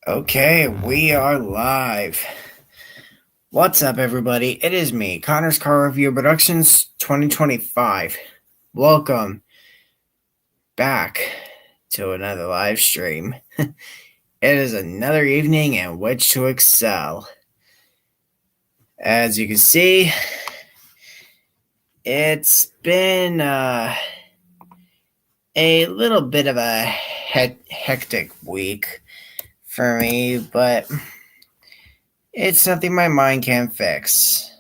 Okay, we are live. What's up, everybody? It is me, Connor's Car Review Productions 2025. Welcome back to another live stream. It is another evening in which to excel. As you can see, it's been a little bit of a hectic week for me, but it's something my mind can't fix.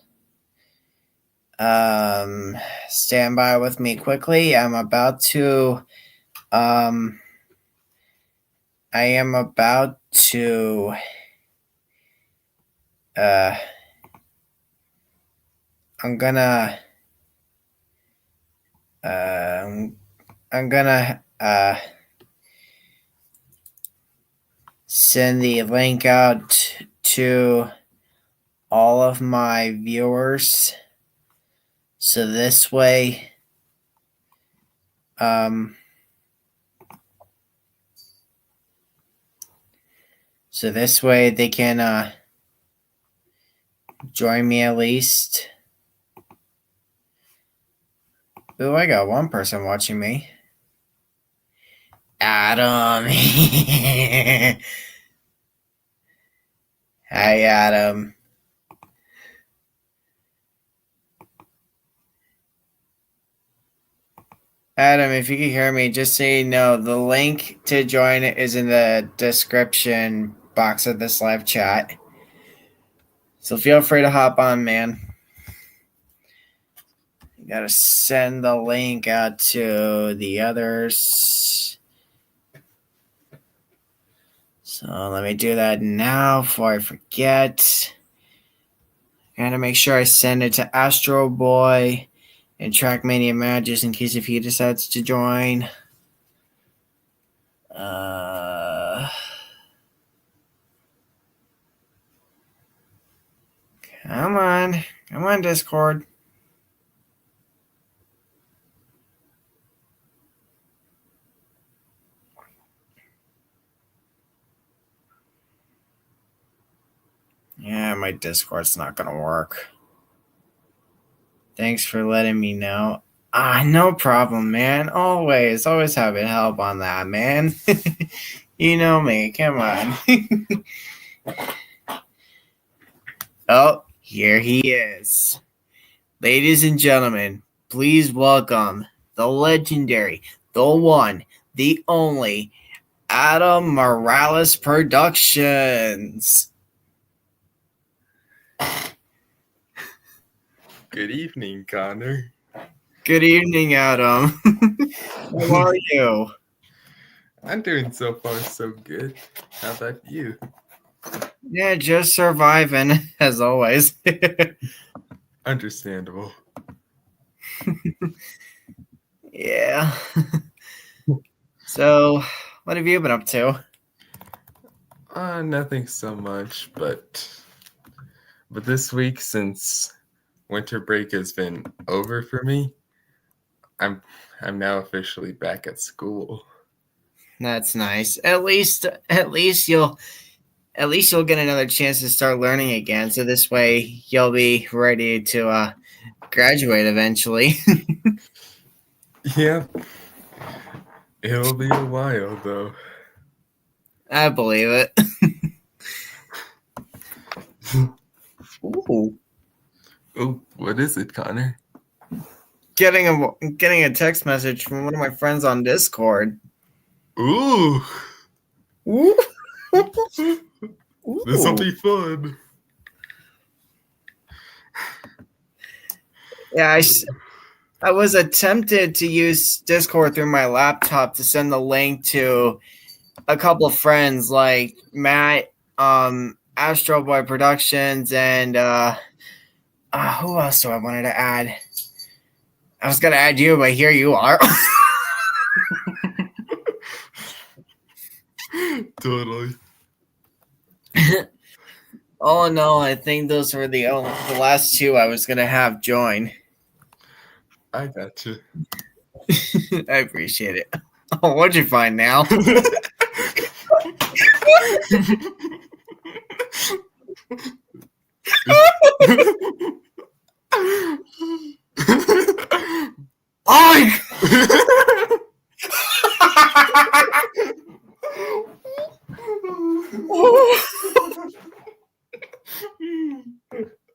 Stand by with me quickly. I am about to I'm gonna send the link out to all of my viewers. So this way, they can join me at least. Ooh, I got one person watching me. Adam. Hi, Adam. Adam, if you can hear me, just so you know, the link to join is in the description box of this live chat. So feel free to hop on, man. You gotta send the link out to the others. So let me do that now before I forget. I gotta make sure I send it to Astro Boy and Trackmania Matt just in case if he decides to join. Come on, Discord. Yeah, my Discord's not gonna work. Thanks for letting me know. No problem, man. Always happy to help on that, man. You know me. Come on. Oh, here he is. Ladies and gentlemen, please welcome the legendary, the one, the only, Adam Morales Productions. Good evening, Connor. Good evening, Adam. How are you? I'm doing so far so good. How about you? Yeah, just surviving, as always. Understandable. Yeah. So, what have you been up to? Nothing so much, but this week, since winter break has been over for me, I'm now officially back at school. That's nice. At least you'll get another chance to start learning again. So this way you'll be ready to graduate eventually. Yeah. It'll be a while, though. I believe it. Ooh. Oh, what is it, Connor? Getting a text message from one of my friends on Discord. Ooh. Ooh. This will be fun. Yeah, I was attempted to use Discord through my laptop to send the link to a couple of friends like Matt, Astro Boy Productions, and who else do I wanted to add? I was gonna add you, but here you are. Totally. All in all, I think those were the last two I was gonna have join. I got you. I appreciate it. Oh, what'd you find now?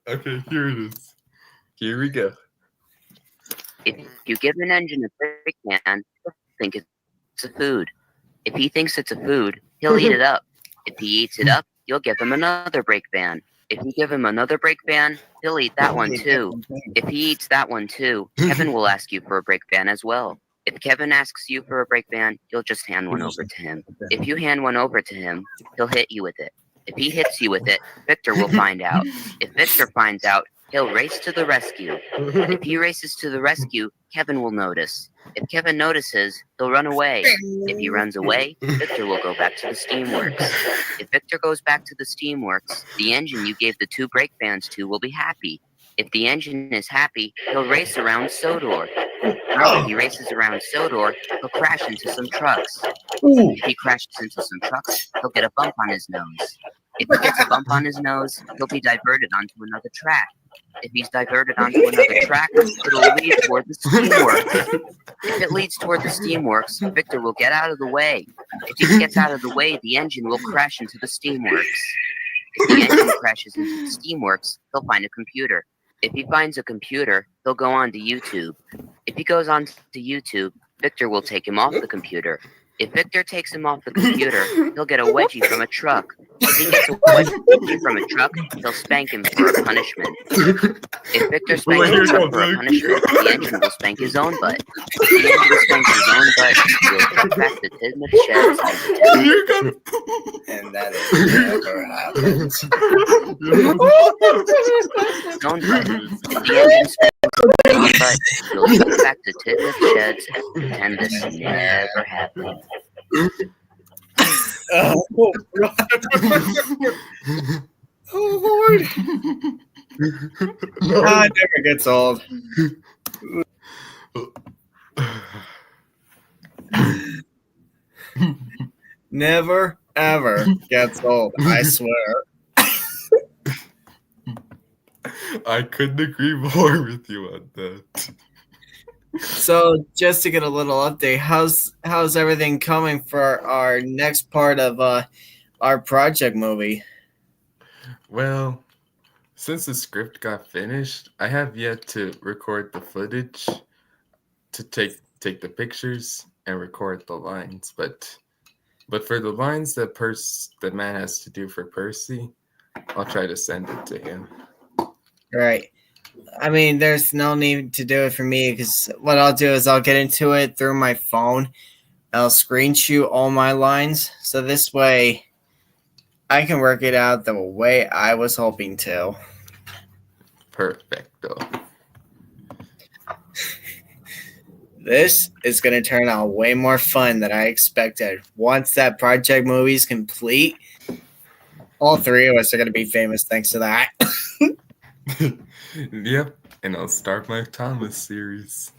Okay, here it is. Here we go. If you give an engine a brake pan, he'll think it's a food. If he thinks it's a food, he'll eat it up. If he eats it up, you'll give him another brake van. If you give him another brake van, he'll eat that one too. If he eats that one too, Kevin will ask you for a brake van as well. If Kevin asks you for a brake van, you'll just hand one over to him. If you hand one over to him, he'll hit you with it. If he hits you with it, Victor will find out. If Victor finds out, he'll race to the rescue. If he races to the rescue, Kevin will notice. If Kevin notices, he'll run away. If he runs away, Victor will go back to the steamworks. If Victor goes back to the steamworks, the engine you gave the 2 brake vans to will be happy. If the engine is happy, he'll race around Sodor. After he races around Sodor, he'll crash into some trucks. If he crashes into some trucks, he'll get a bump on his nose. If he gets a bump on his nose, he'll be diverted onto another track. If he's diverted onto another track, it'll lead toward the steamworks. If it leads toward the steamworks, Victor will get out of the way. If he gets out of the way, the engine will crash into the steamworks. If the engine crashes into the steamworks, he'll find a computer. If he finds a computer, he'll go on to YouTube. If he goes on to YouTube, Victor will take him off the computer. If Victor takes him off the computer, he'll get a wedgie from a truck. If he gets a wedgie from a truck, he'll spank him for a punishment. If Victor spanks him for a punishment, the engine will spank his own butt. If the engine spanks his own butt, he'll cut back the Tidmouth sheds And that is never happens. his own butt. If the engine spanks his own butt, he'll cut back the Tidmouth sheds and pretend this never happened. Oh, God. Oh, Lord. It never gets old. Never, ever gets old, I swear. I couldn't agree more with you on that. So, just to get a little update, how's everything coming for our next part of our project movie? Well, since the script got finished, I have yet to record the footage to take the pictures and record the lines. But for the lines that man has to do for Percy, I'll try to send it to him. Right. I mean, there's no need to do it for me because what I'll do is I'll get into it through my phone. I'll screen shoot all my lines. So this way I can work it out the way I was hoping to. Perfecto. This is going to turn out way more fun than I expected. Once that project movie is complete, all 3 of us are going to be famous thanks to that. Yep, and I'll start my Thomas series.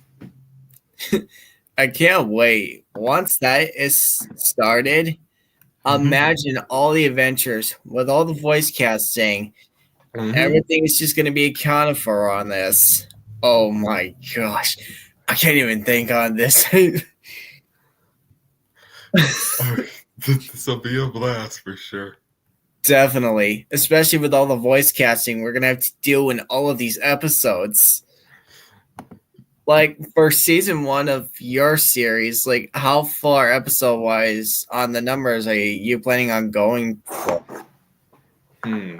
I can't wait. Once that is started, imagine all the adventures with all the voice casting. Everything is just going to be accounted for on this. Oh my gosh. I can't even think on this. This will be a blast for sure. Definitely. Especially with all the voice casting we're going to have to deal in all of these episodes. Like, for season 1 of your series, like, how far episode-wise on the numbers are you planning on going for?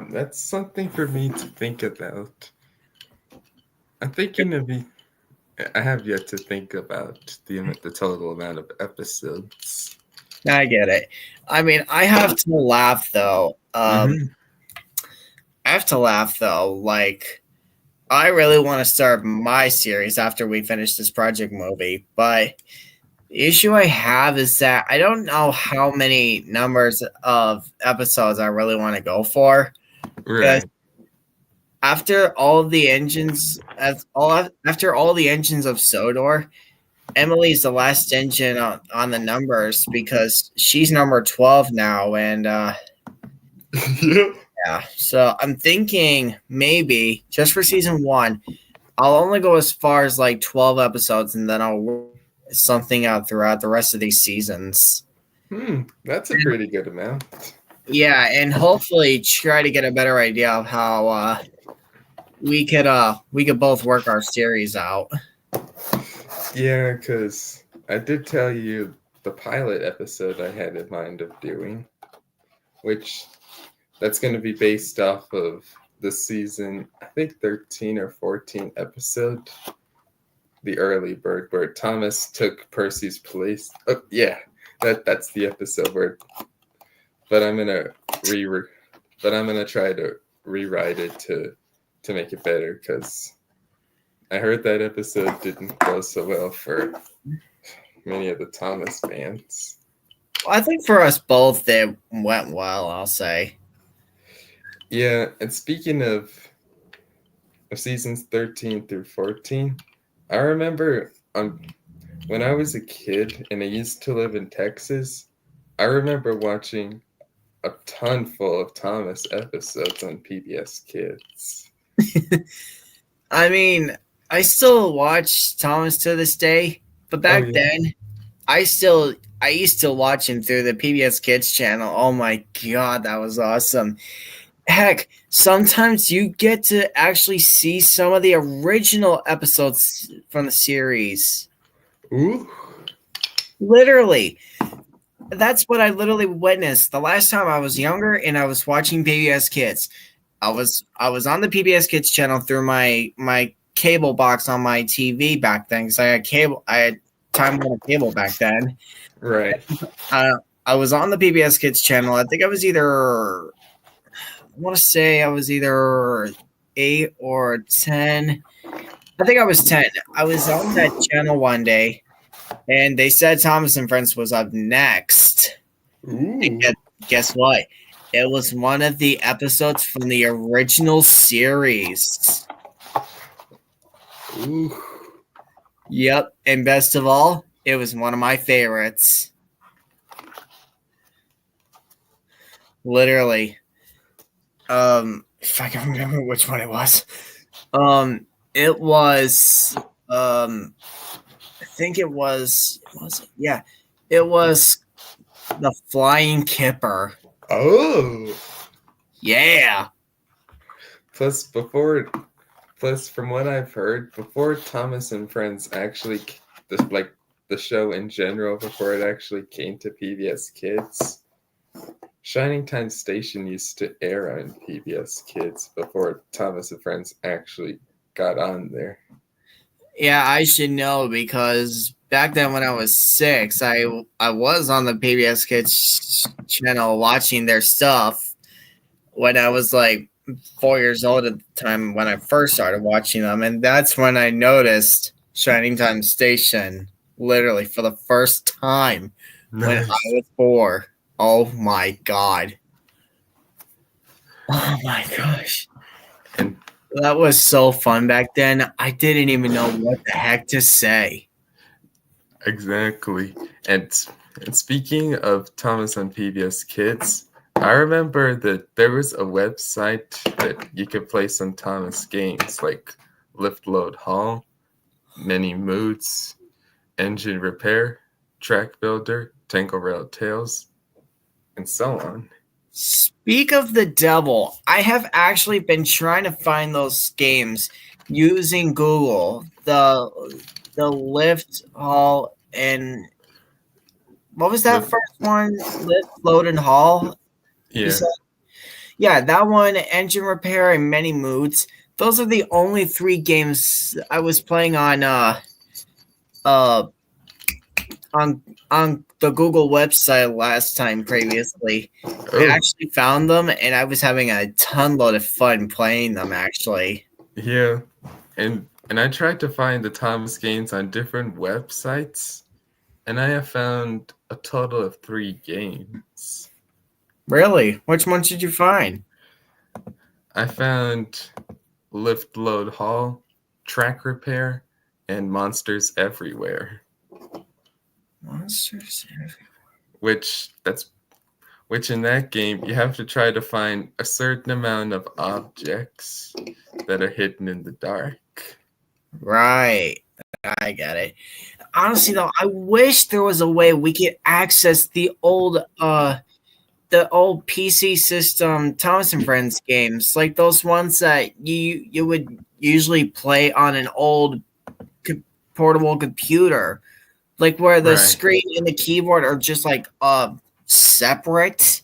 That's something for me to think about. I'm thinking I have yet to think about the total amount of episodes. I get it. I mean, I have to laugh, though. Like, I really want to start my series after we finish this project movie, but the issue I have is that I don't know how many numbers of episodes I really want to go for. Right. After all the engines of Sodor, Emily's the last engine on the numbers because she's number 12 now, and Yeah. yeah. So I'm thinking maybe just for season 1, I'll only go as far as like 12 episodes, and then I'll work something out throughout the rest of these seasons. That's a pretty good amount. Yeah, and hopefully try to get a better idea of how we could both work our series out. Yeah, because I did tell you the pilot episode I had in mind of doing, which that's going to be based off of the season, I think 13 or 14 episode, The Early Bird, where Thomas took Percy's place. Oh, yeah, that's the episode where. But I'm gonna re, but I'm gonna try to rewrite it to make it better because I heard that episode didn't go so well for many of the Thomas fans. Well, I think for us both, it went well. I'll say. Yeah, and speaking of seasons 13 through 14, I remember when I was a kid and I used to live in Texas, I remember watching a ton full of Thomas episodes on PBS Kids. I mean, I still watch Thomas to this day, but back then, I used to watch him through the PBS Kids channel. Oh my god, that was awesome. Heck, sometimes you get to actually see some of the original episodes from the series. Ooh. Literally. That's what I literally witnessed the last time I was younger and I was watching PBS Kids. I was on the PBS Kids channel through my cable box on my TV back then because I had Time Warner cable back then. Right. I was on the PBS Kids channel. I think I want to say I was either 8 or 10. I think I was 10. I was on that channel one day, and they said Thomas and Friends was up next. Ooh. And guess what? It was one of the episodes from the original series. Ooh. Yep, and best of all, it was one of my favorites. Literally. If I can remember which one it was. It was I think it was it was the Flying Kipper. Oh. Yeah. Plus, from what I've heard, before Thomas and Friends actually, the show in general, before it actually came to PBS Kids, Shining Time Station used to air on PBS Kids before Thomas and Friends actually got on there. Yeah, I should know because back then when I was 6, I was on the PBS Kids channel watching their stuff when I was like 4 years old at the time when I first started watching them, and that's when I noticed Shining Time Station literally for the first time when I was 4. Oh my god. Oh my gosh. And that was so fun back then. I didn't even know what the heck to say. Exactly. And speaking of Thomas on PBS Kids, I remember that there was a website that you could play some Thomas games like Lift Load Haul, Many Moods, Engine Repair, Track Builder, Tangle Rail Tales, and so on. Speak of the devil, I have actually been trying to find those games using Google. The Lift Haul and what was that first one? Lift, Load, and Haul? Yeah. Yeah, that one, Engine Repair, and Many Moods. Those are the only 3 games I was playing on the Google website last time previously. I actually found them, and I was having a ton load of fun playing them, actually. Yeah, and I tried to find the Thomas games on different websites, and I have found a total of 3 games. Really? Which ones did you find? I found Lift Load Haul, Track Repair, and Monsters Everywhere. Monsters. which in that game you have to try to find a certain amount of objects that are hidden in the dark. Right. I get it. Honestly though, I wish there was a way we could access the old PC system Thomas and Friends games, like those ones that you would usually play on an old portable computer, like where the Right. screen and the keyboard are just like separate,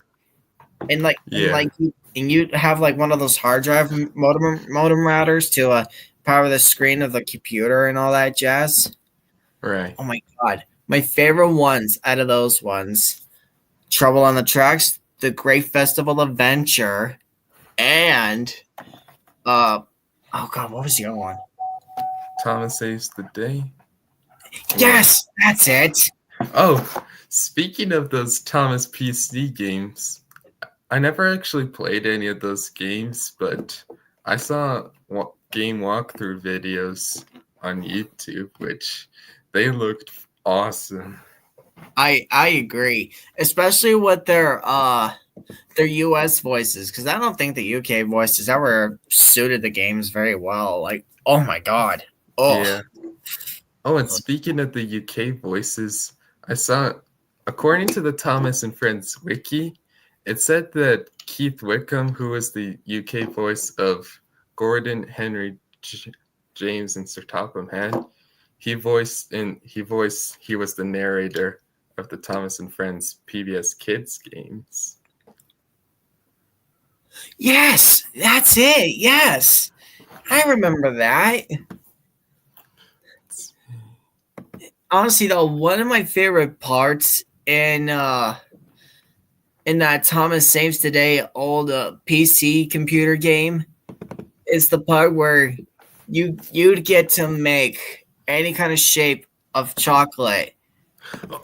and Yeah. you have like one of those hard drive modem routers to power the screen of the computer and all that jazz. Right. Oh my god, my favorite ones out of those ones: Trouble on the Tracks, The Great Festival Adventure, and oh god, what was the other one? Thomas Saves the Day. Yes, that's it. Oh, speaking of those Thomas PC games, I never actually played any of those games, but I saw game walkthrough videos on YouTube, which they looked awesome. I agree, especially with their US voices, because I don't think the UK voices ever suited the games very well. Like, oh my god, Yeah. Oh, and speaking of the UK voices, I saw, according to the Thomas and Friends wiki, it said that Keith Wickham, who was the UK voice of Gordon, Henry, James, and Sir Topham Hatt, he was the narrator of the Thomas and Friends PBS Kids games. Yes, that's it. Yes, I remember that. Honestly, though, one of my favorite parts in that Thomas Saves the Day old PC computer game is the part where you'd get to make any kind of shape of chocolate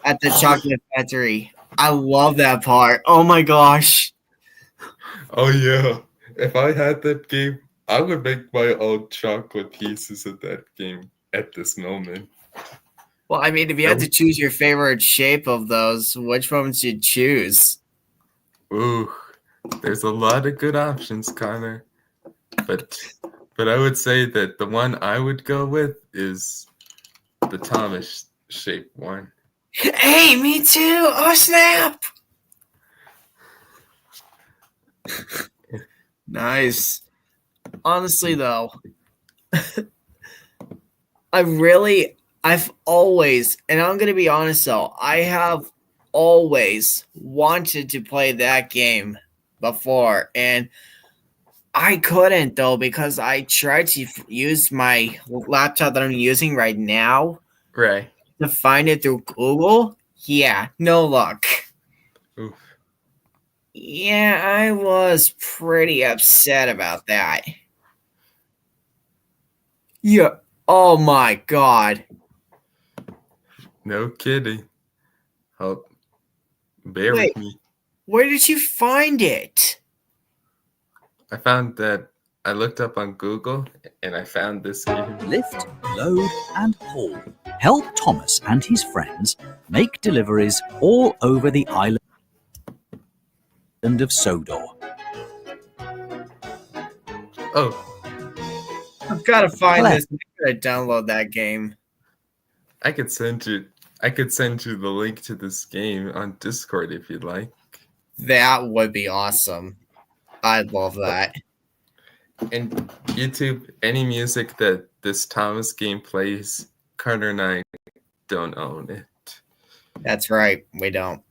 at the chocolate factory. I love that part. Oh my gosh. Oh yeah. If I had that game, I would make my own chocolate pieces of that game at this moment. Well, I mean, if you had to choose your favorite shape of those, which one would you choose? Ooh, there's a lot of good options, Connor. But I would say that the one I would go with is the Thomas shape one. Hey, me too. Oh, snap. Nice. Honestly, though, I've always, and I'm going to be honest, though, I have always wanted to play that game before, and I couldn't, though, because I tried to use my laptop that I'm using right now. Right. To find it through Google. Yeah, no luck. Oof. Yeah, I was pretty upset about that. Yeah. Oh my god. No kidding. Bear with me. Where did you find it? I found that I looked up on Google and I found this game. Lift, load, and haul. Help Thomas and his friends make deliveries all over the island of Sodor. Oh, I've got to find this. I'm going to download that game. I could send you the link to this game on Discord if you'd like. That would be awesome. I'd love that. And YouTube, any music that this Thomas game plays, Carter and I don't own it. That's right. We don't.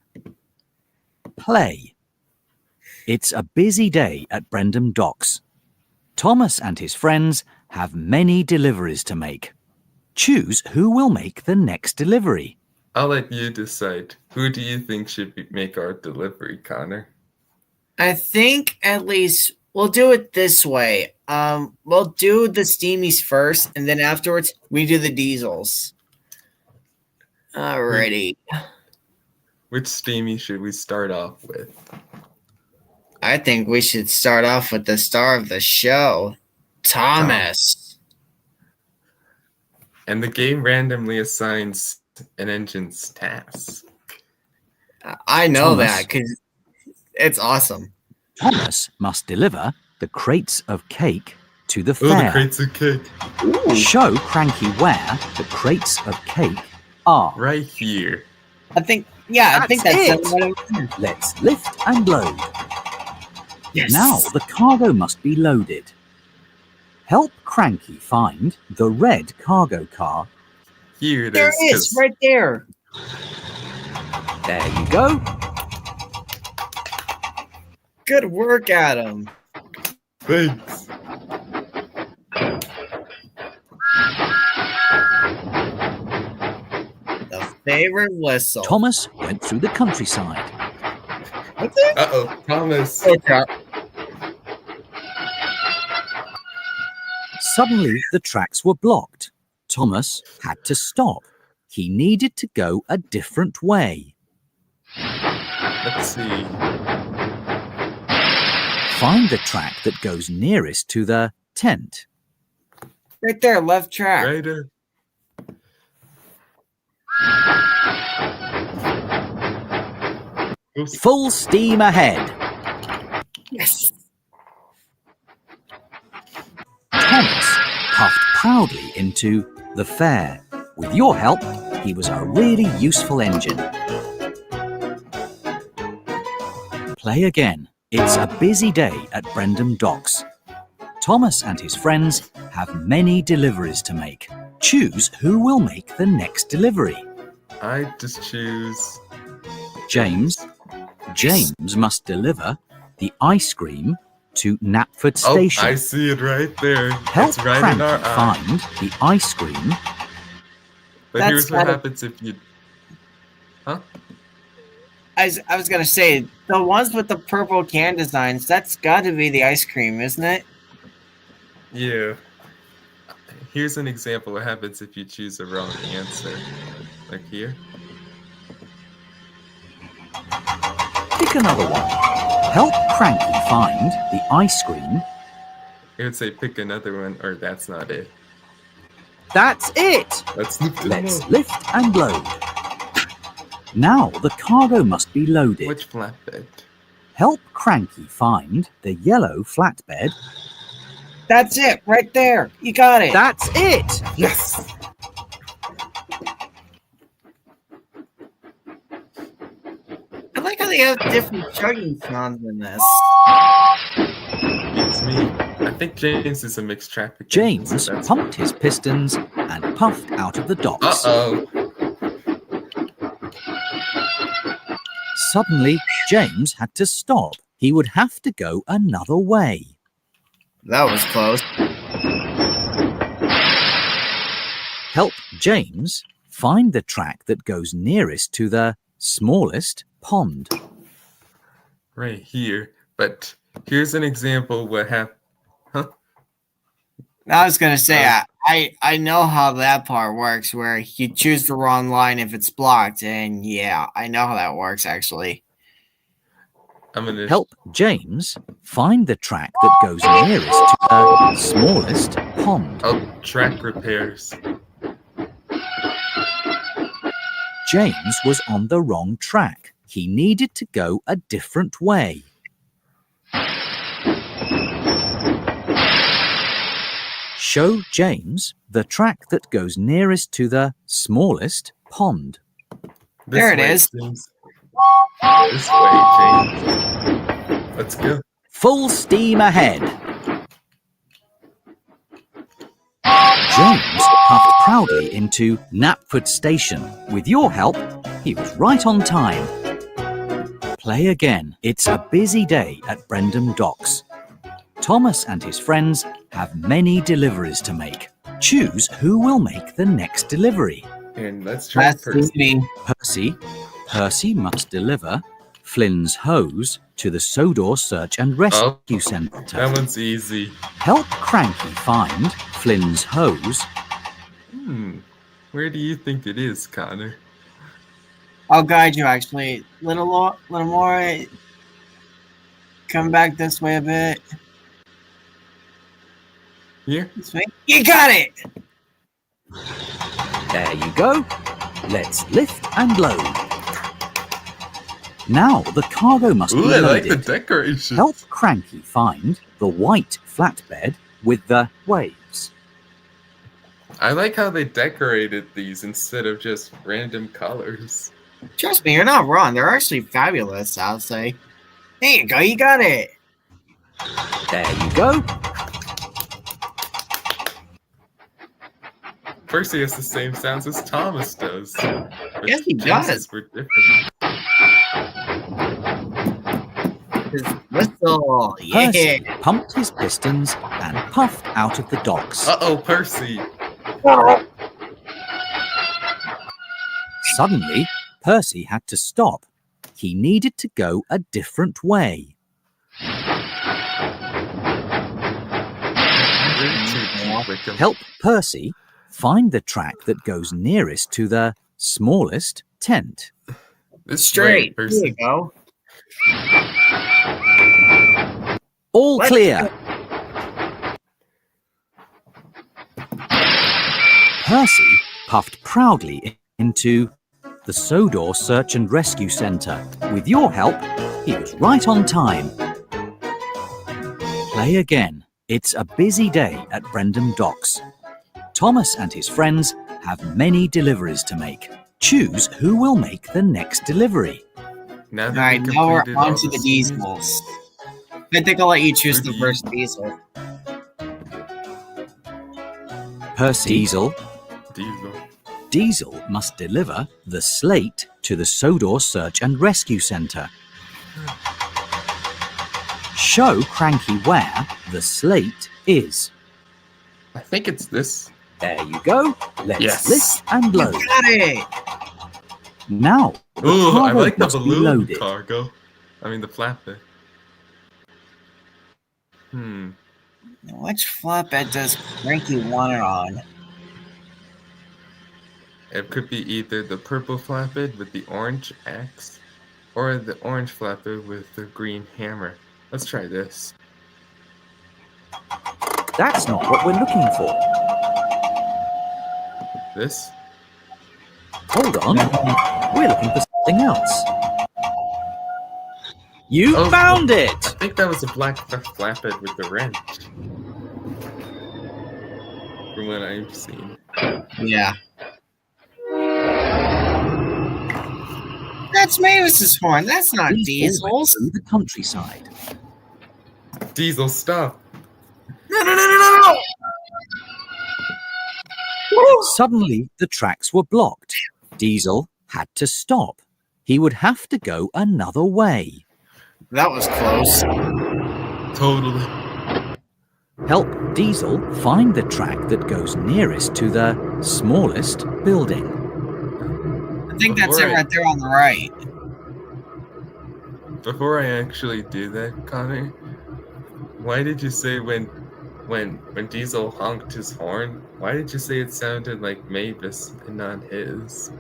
Play. It's a busy day at Brendam Docks. Thomas and his friends have many deliveries to make. Choose who will make the next delivery. I'll let you decide. Who do you think should make our delivery, Connor? I think at least we'll do it this way. We'll do the steamies first, and then afterwards we do the diesels. Alrighty. Which steamy should we start off with? I think we should start off with the star of the show, Thomas. And the game randomly assigns an engine's task? I know Thomas. that because it's awesome. Thomas must deliver the crates of cake to the Oh, fair. the crates of cake. Show Cranky where the crates of cake are. Right here. I think that's it. what it is. Let's lift and load. Yes. Now the cargo must be loaded. Help Cranky find the red cargo car. Here it There is. it is, 'cause- right there. There you go. Good work, Adam. Thanks. The favorite whistle. Thomas went through the countryside. What's it? Uh-oh, Thomas. Okay. Suddenly, the tracks were blocked. Thomas had to stop. He needed to go a different way. Let's see. Find the track that goes nearest to the tent. Right there, left track. Right. Oops. Full steam ahead. Yes. Thomas puffed proudly into the fair. With your help, he was a really useful engine. Play again. It's a busy day at Brendam Docks. Thomas and his friends have many deliveries to make. Choose who will make the next delivery. I just choose. James. James must deliver the ice cream to Knapford Station. Oh, I see it right there. Help It's right Cranky in our eye. find the ice cream. But That's here's what gotta- happens if you... Huh? I was gonna say the ones with the purple can designs. That's got to be the ice cream, isn't it? Yeah. Here's an example what happens if you choose the wrong answer. Like here. Pick another one. Help Cranky find the ice cream. It would say pick another one, or that's not it. That's it. Let's Lift and load. Now the cargo must be loaded. Which flatbed? Help Cranky find the yellow flatbed. That's it, right there. You got it. That's it. Yes! I like how they have different chugging sounds in this. It's me. I think James is a mixed traffic. James engine, so that's- pumped his pistons and puffed out of the docks. Uh-oh. Suddenly, James had to stop. He would have to go another way. That was close. Help James find the track that goes nearest to the smallest pond. Right here. But here's an example what happened. I was gonna say I know how that part works, where you choose the wrong line if it's blocked, and yeah, I know how that works actually. I'm gonna Help James find the track that goes nearest to the smallest pond. Oh, track repairs. James was on the wrong track. He needed to go a different way. Show James the track that goes nearest to the smallest pond. There it way, is. James. This way, James. Let's go. Full steam ahead. James puffed proudly into Knapford Station. With your help, he was right on time. Play again. It's a busy day at Brendam Docks. Thomas and his friends have many deliveries to make. Choose who will make the next delivery. And let's try That's first. easy. Percy must deliver Flynn's hose to the Sodor Search and Rescue Centre. That one's easy. Help Cranky find Flynn's hose. Where do you think it is, Connor? I'll guide you actually. Little more. Come back this way a bit. Here? This way. You got it. There you go. Let's lift and load. Now the cargo must be Ooh, I like loaded. the decorations. Help Cranky find the white flatbed with the waves. I like how they decorated these instead of just random colors. Trust me, you're not wrong. They're actually fabulous, I'll say. There you go, you got it. There you go. Percy has the same sounds as Thomas does. But Yes, he James's does. were different. His whistle, Percy yeah. pumped his pistons and puffed out of the docks. Uh-oh, Percy. Suddenly, Percy had to stop. He needed to go a different way. Help Percy find the track that goes nearest to the smallest tent. This Straight. way, Here Percy. you go. All Let's clear. Percy puffed proudly into the Sodor Search and Rescue Centre. With your help, he was right on time. Play again. It's a busy day at Brendam Docks. Thomas and his friends have many deliveries to make. Choose who will make the next delivery. Now that Alright, we now we're completed all on to the scenes- diesels. I think I'll let you choose the Rudy. first diesel. Percy Diesel. Diesel. Diesel must deliver the slate to the Sodor Search and Rescue Centre. Show Cranky where the slate is. I think it's this. There you go. Let's Yes. lift and You load. got it! Now the Ooh, I cargo like the must be balloon loaded. cargo. I mean the flatbed. Which flatbed does Cranky want it on? It could be either the purple flatbed with the orange axe, or the orange flatbed with the green hammer. Let's try this. That's not what we're looking for. This? Hold on. We're looking for something else. You Oh, found I it! think that was a black flatbed with the wrench. From what I've seen. Yeah. That's Mavis's horn. That's not These all went Diesel's. through the countryside. Diesel, stop! No! Suddenly, the tracks were blocked. Diesel had to stop. He would have to go another way. That was close. Totally. Help Diesel find the track that goes nearest to the smallest building. I think that's it Alright. right there on the right. Before I actually do that, Connor, why did you say when Diesel honked his horn, why did you say it sounded like Mavis and not his?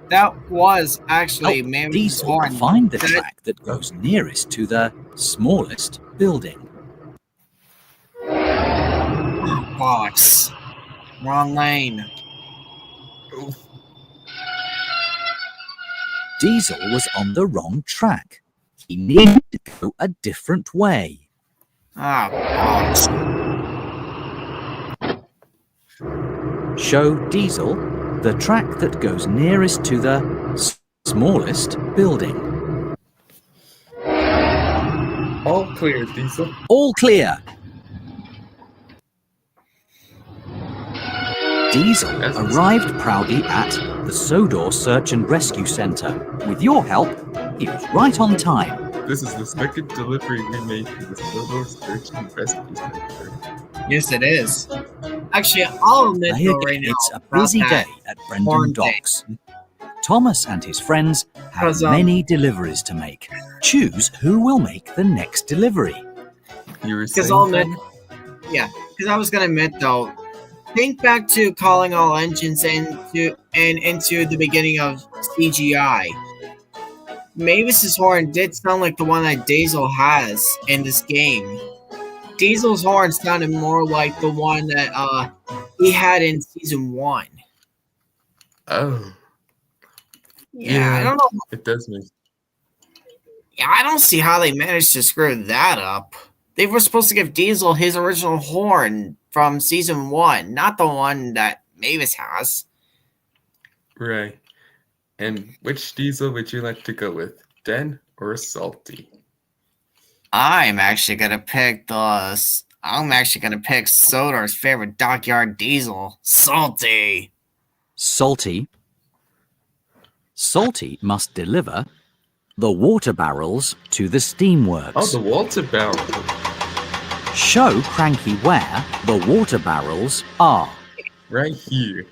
That was actually Help Mavis's Diesel horn. find the That- track that goes nearest to the smallest building. Box. Wrong lane. Diesel was on the wrong track. He needed to go a different way. Ah, box. Show Diesel the track that goes nearest to the smallest building. All clear, Diesel. All clear. Diesel That's- arrived proudly at the Sodor Search and Rescue Centre. With your help, he was right on time. This is the second delivery we made to the Sodor Search and Rescue Center. Yes, it is. Actually, I'll admit Play though again. right now. It's a about busy that day at Brendam horn thing. Docks. Thomas and his friends have 'Cause, many deliveries to make. Choose who will make the next delivery. You were Because saying, I'll admit, Connor? because I was gonna admit though, think back to calling all engines into the beginning of CGI. Mavis's horn did sound like the one that Diesel has in this game. Diesel's horn sounded more like the one that he had in season 1. Oh, Yeah, I don't know. It does make. Yeah, I don't see how they managed to screw that up. They were supposed to give Diesel his original horn from season 1, not the one that Mavis has. Right. And which Diesel would you like to go with, Den or Salty? I'm actually gonna pick Sodar's favorite dockyard Diesel, Salty. Salty. Salty must deliver the water barrels to the steamworks. Oh, the water barrel. Show Cranky where the water barrels are. Right here.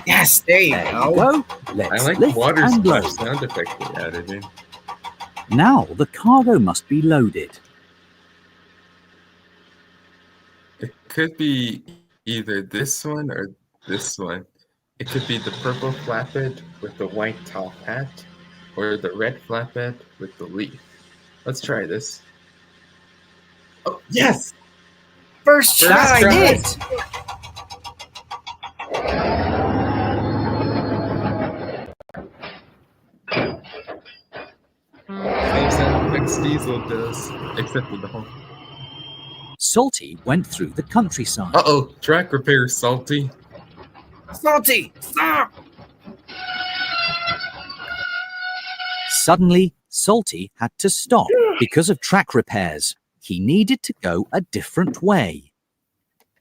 Yes, there you There go. you go. I Let's like lift water and splash load. sound effect they added in. Now the cargo must be loaded. It could be either this one or this one. It could be the purple flatbed with the white top hat, or the red flatbed with the leaf. Let's try this. Oh, yes! First shot, I try. did. Same sound effects Diesel does, except with the home. Salty went through the countryside. Uh-oh, track repair, Salty. Salty, stop! Suddenly, Salty had to stop because of track repairs. He needed to go a different way.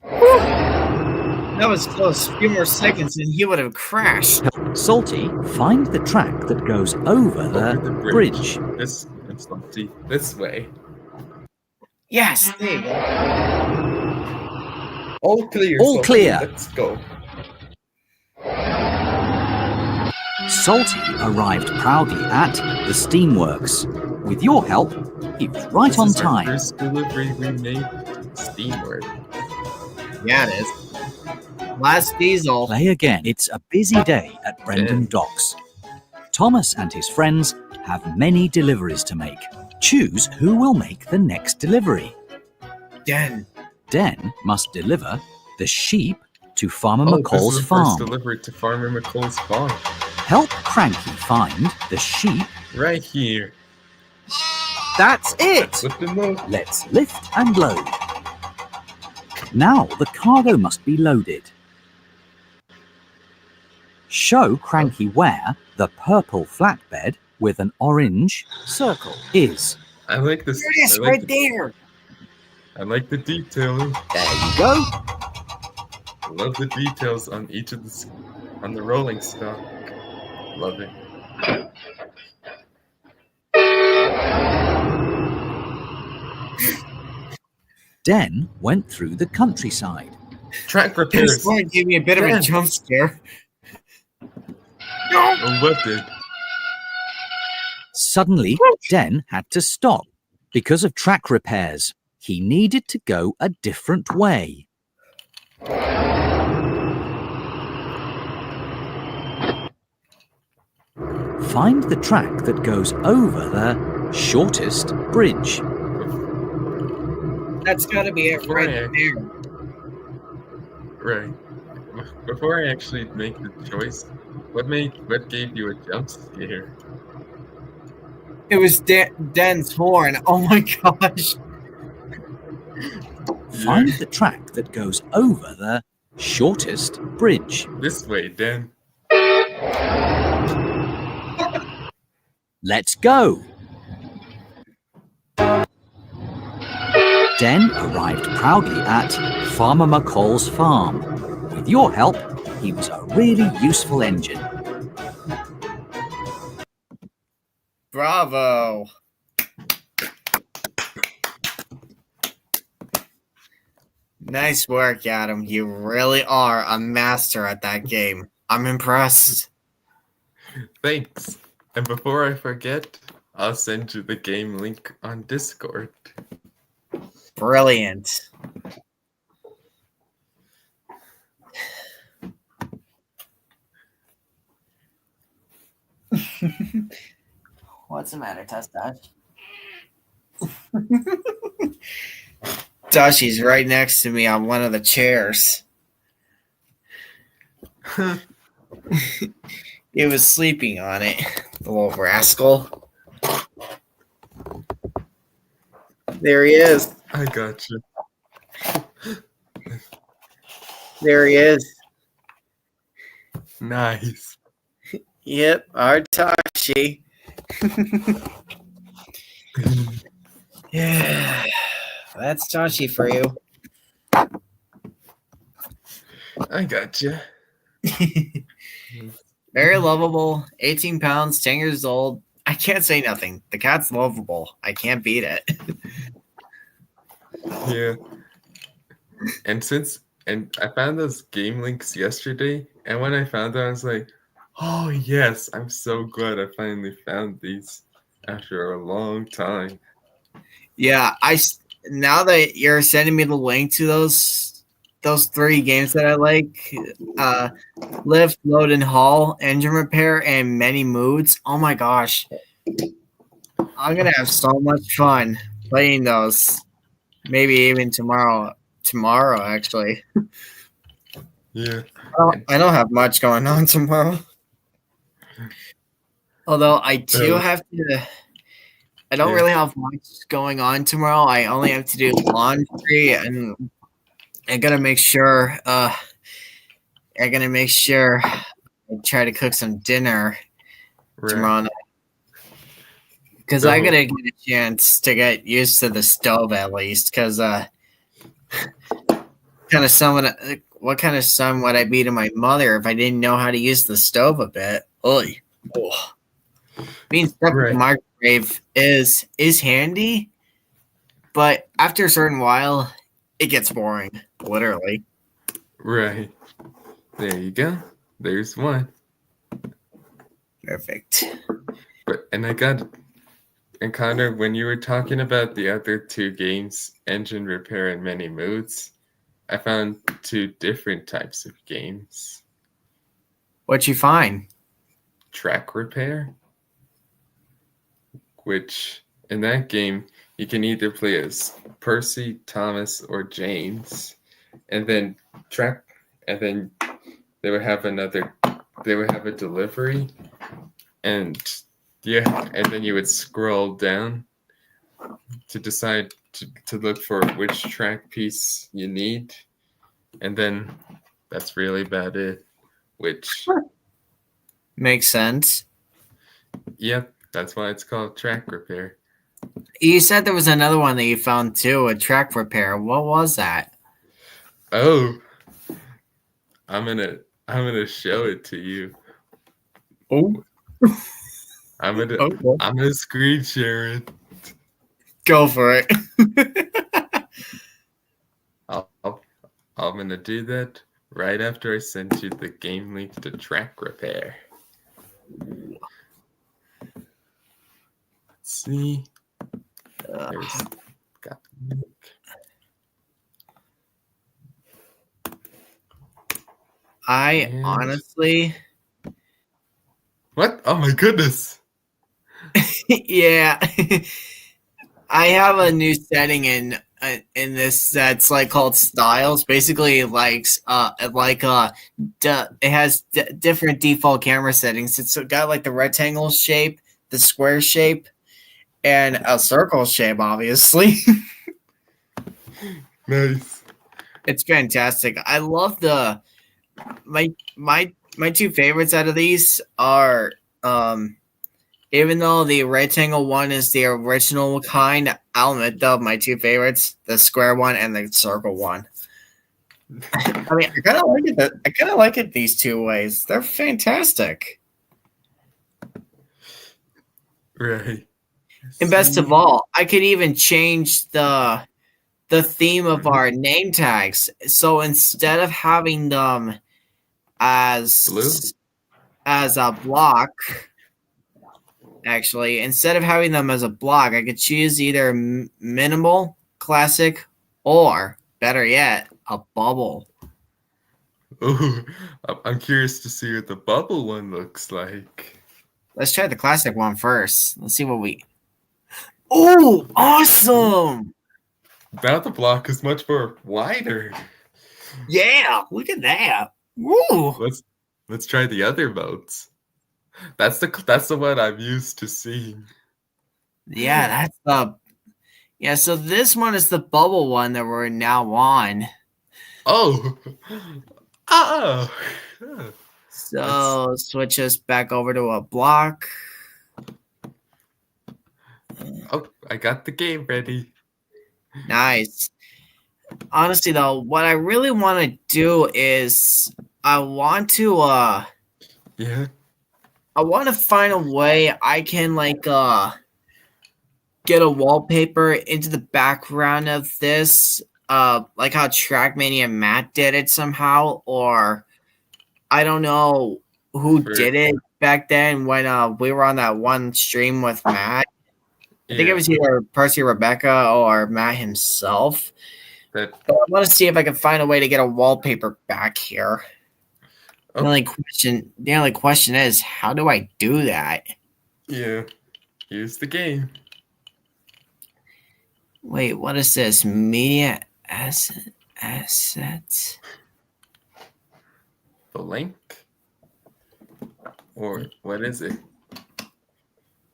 That was close. A few more seconds and he would have crashed. Salty, find the track that goes over the bridge. This, Salty, this way. Yes, there you go. All clear. All Salty. clear. Let's go. Salty arrived proudly at the steamworks. With your help, he was right This on is our time. first delivery we made to Steamwork. Yeah, it is. Last Diesel. Play again. It's a busy day at Brendam Docks. Thomas and his friends have many deliveries to make. Choose who will make the next delivery. Den. Den must deliver the sheep to Farmer This McCall's is the farm. first delivery to Farmer McCall's farm. Help Cranky find the sheep. Right here. That's it. With the note. Let's lift and load. Now the cargo must be loaded. Show Cranky where the purple flatbed with an orange circle is. I like this. There it is, I like right the, there. I like the detailing. There you go. I love the details on each of the on the rolling stock. Love it. Den went through the countryside. Track This repairs. one gave me a bit of a Den. jump scare. Oh, what did? Suddenly, Den had to stop because of track repairs. He needed to go a different way. Find the track that goes over the shortest bridge. That's gotta be it right there. Right. Before I actually make the choice, what gave you a jump scare? It was Den's horn. Oh my gosh. Find the track that goes over the shortest bridge. This way, Dan. Let's go! Den arrived proudly at Farmer McCall's farm. With your help, he was a really useful engine. Bravo. Nice work, Adam. You really are a master at that game. I'm impressed. Thanks. And before I forget, I'll send you the game link on Discord. Brilliant. What's the matter, Tustache? Dashi's right next to me on one of the chairs. He was sleeping on it, the little rascal. There he is. I got you. There he is. Nice. Yep, our Tashi. Yeah, that's Tashi for you. I got you. Very lovable, 18 pounds, 10 years old. I can't say nothing. The cat's lovable. I can't beat it. Yeah. And I found those game links yesterday, and when I found them, I was like, oh yes, I'm so glad I finally found these after a long time. Yeah, now that you're sending me the link to those 3 games that I like, Lift, Load, and Haul, Engine Repair, and Many Moods. Oh my gosh. I'm going to have so much fun playing those. Maybe even tomorrow. Tomorrow, actually. Yeah. I don't have much going on tomorrow. Although I do have to. I don't really have much going on tomorrow. I only have to do laundry, and I gotta make sure. I try to cook some dinner tomorrow night. Because I gotta get a chance to get used to the stove at least. Because what kind of son would I be to my mother if I didn't know how to use the stove a bit? Oy. Oh. Being stuck with the microwave is handy, but after a certain while, it gets boring. Literally. Right. There you go. There's one. Perfect. And Connor, when you were talking about the other 2 games, Engine Repair and Many Moods, I found 2 different types of games. What'd you find? Track Repair, which in that game you can either play as Percy, Thomas, or James, and then they would have a delivery, and then you would scroll down to decide to look for which track piece you need, and then that's really about it. Which makes sense. Yep, that's why it's called Track Repair. You said there was another one that you found too, a Track Repair. What was that? Oh, I'm gonna show it to you. Oh, I'm gonna screen share it. Go for it. I'm gonna do that right after I send you the game link to Track Repair. Let's see. There's got the link. Honestly. What? Oh my goodness. Yeah. I have a new setting in this that's like called styles. Basically, it has different default camera settings. It's got like the rectangle shape, the square shape, and a circle shape. Obviously, nice. It's fantastic. I love my 2 favorites out of these are even though the rectangle one is the original kind, I'll admit though my 2 favorites, the square one and the circle one. I mean, I kind of like it. I kind of like it these 2 ways. They're fantastic. Right. And best of all, I could even change the theme of our name tags. So instead of having them as a block. Actually, instead of having them as a block, I could choose either minimal, classic, or better yet, a bubble. Oh, I'm curious to see what the bubble one looks like. Let's try the classic one first. Let's see what we. Oh, awesome! Now the block is much more wider. Yeah, look at that. Woo! Let's try the other modes. That's the one I'm used to seeing. Yeah, that's the yeah. So this one is the bubble one that we're now on. Oh, oh. So switch us back over to a block. Oh, I got the game ready. Nice. Honestly, though, what I really want to do is I want to Yeah. I want to find a way I can get a wallpaper into the background of this, like how Trackmania Matt did it somehow, or I don't know who did it back then when we were on that one stream with Matt. I think it was either Percy Rebecca or Matt himself. But I want to see if I can find a way to get a wallpaper back here. Oh. The only question is, how do I do that? Yeah. Here's the game. Wait, what is this? Media assets. The link? Or what is it?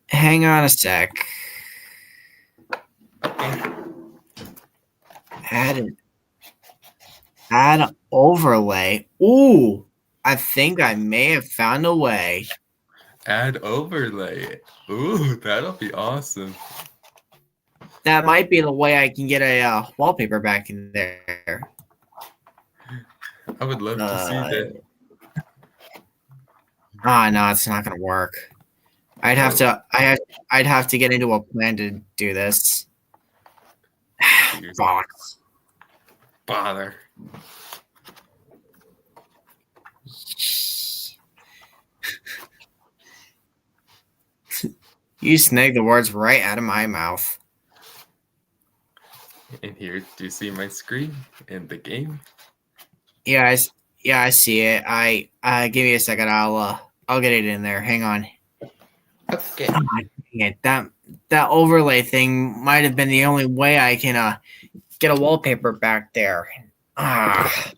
Hang on a sec. Okay. Add overlay. Ooh, I think I may have found a way. Add overlay. Ooh, that'll be awesome. That might be the way I can get a wallpaper back in there. I would love to see that. No, it's not gonna work. I'd have to get into a plan to do this. Box. Bother. You snagged the words right out of my mouth. And here, do you see my screen in the game? Yeah, I see it. Give me a second. I'll get it in there. Hang on. Okay. That overlay thing might have been the only way I can get a wallpaper back there. Right.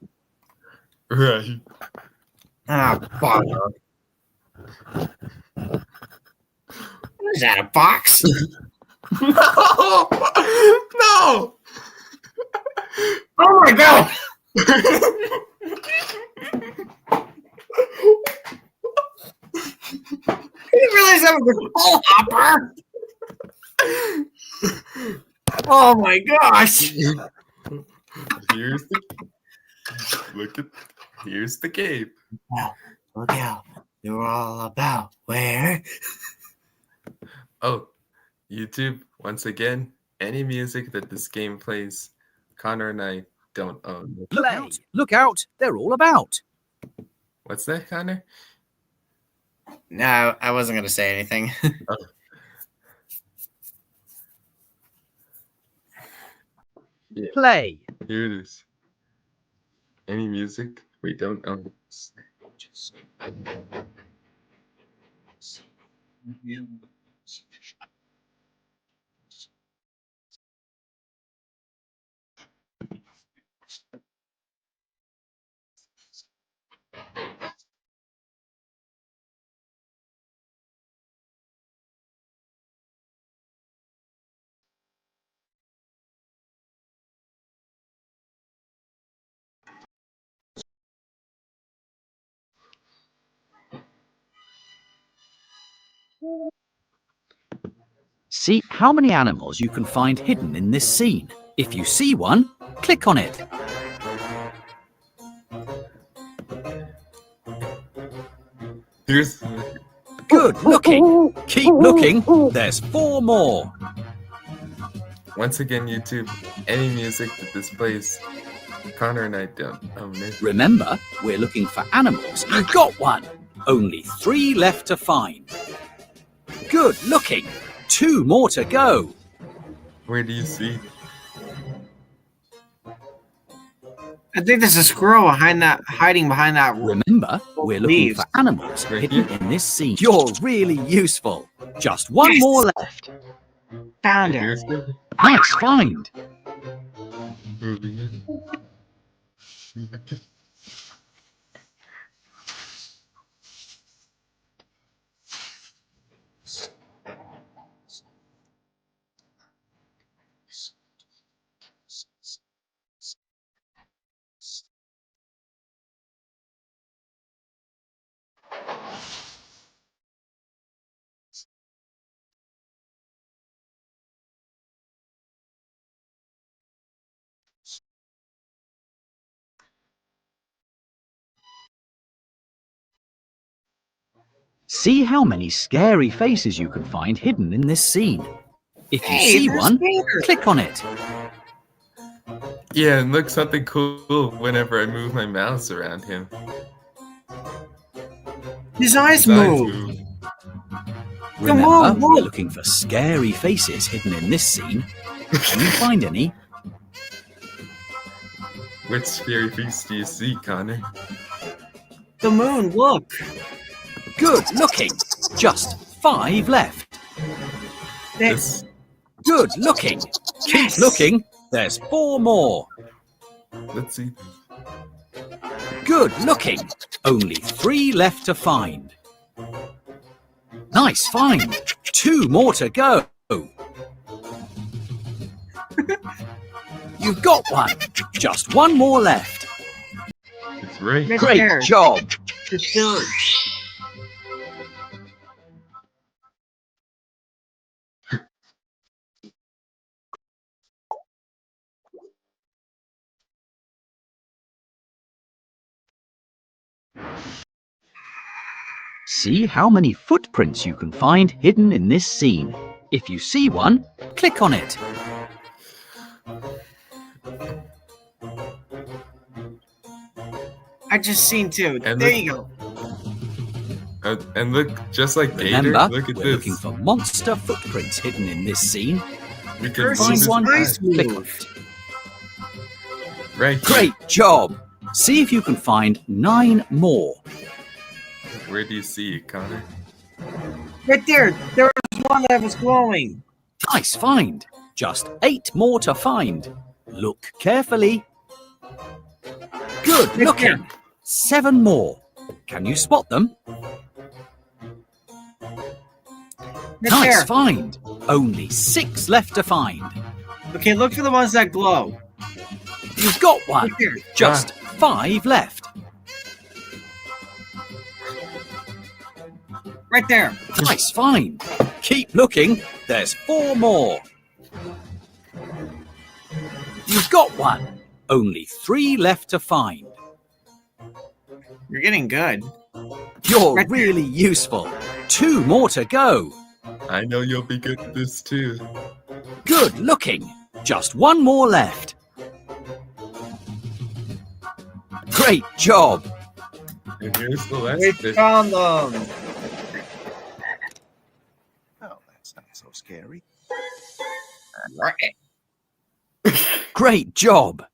Bother. Is that a box? No! No! Oh my god! I didn't realize that was a coal hopper. Oh my gosh! Here's the game. Well, look out! They're all about where? Oh, YouTube, once again, any music that this game plays, Connor and I don't own. Look out, they're all about. What's that, Connor? No, I wasn't going to say anything. Oh. Yeah. Play. Here it is. Any music we don't own. See how many animals you can find hidden in this scene. If you see one, click on it. Here's Good looking. Keep looking. There's 4 more. once again, YouTube, any music that this plays, Connor and I don't own it. Remember, we're looking for animals. You got one. Only 3 left to find. Good looking. 2 more to go. Where do you see? I think there's a squirrel hiding behind that. Remember, we're looking for animals hidden in this scene. You're really useful. Just 1 more left. Found her. Nice find. See how many scary faces you can find hidden in this scene. If you Hey, see there's one, Peter. click on it. Yeah, and look something cool whenever I move my mouse around him. His eyes His eyes move. move. Remember, on, we're look. looking for scary faces hidden in this scene. Can you find any? Which scary face do you see, Connor? The moon, look. Good looking. Just 5 left. This. Good looking. Keep Yes. looking. There's 4 more. Let's see. Good looking. Only 3 left to find. Nice find. 2 more to go. You've got one. Just 1 more left. It's right. Right Great there. job. It's still. See how many footprints you can find hidden in this scene. If you see one, click on it. I just seen 2. And There look- you go. And look, just like Gator, Remember, look at we're this. looking for monster footprints hidden in this scene. We can First move Find his one, eyes click on move. it. Right here. Great job. See if you can find 9 more. Where do you see it, Connor? Right there. There was one that was glowing. Nice find. Just 8 more to find. Look carefully. Good Right looking. there. 7 more. Can you spot them? Right Nice there. find. Only 6 left to find. Okay, look for the ones that glow. You've got one. Right there. Just 5 left. Right there. Nice find. Keep looking. There's 4 more. You've got one. Only 3 left to find. You're getting good. You're Right there. really useful. 2 more to go. I know you'll be good at this too. Good looking. Just 1 more left. Great job. And here's the last We bit. found them. Oh, that's not so scary. Right. Great job.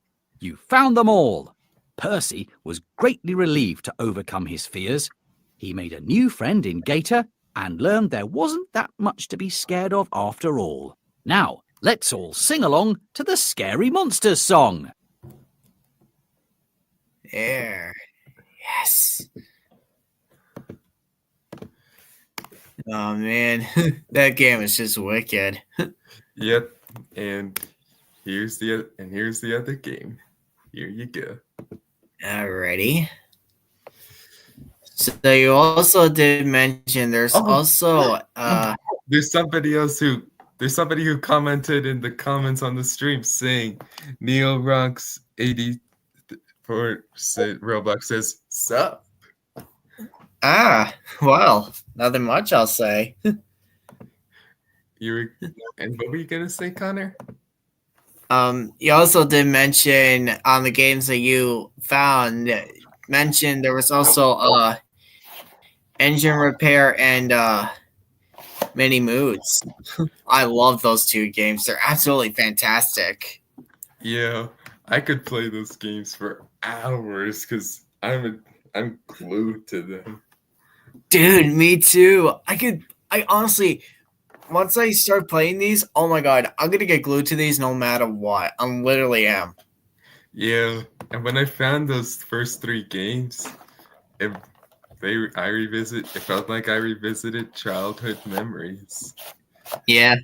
You found them all. Percy was greatly relieved to overcome his fears. He made a new friend in Gator and learned there wasn't that much to be scared of after all. Now, let's all sing along to the Scary Monsters song. There. Yes. Oh man, that game is just wicked. Yep. And here's the other game. Here you go. Alrighty. So you also did mention there's Oh. also There's somebody who commented in the comments on the stream saying Neil Rocks 84 Roblox says sup. well, nothing much I'll say. And what were you gonna say, Connor? You also did mention on the games that you found, mentioned there was also engine repair and mini moods. I love those 2 games. They're absolutely fantastic. Yeah, I could play those games for hours because I'm glued to them. Dude, me too. I honestly, once I start playing these, oh my god, I'm gonna get glued to these no matter what. I literally am. Yeah, and when I found those first 3 games, it felt like I revisited childhood memories. Yeah.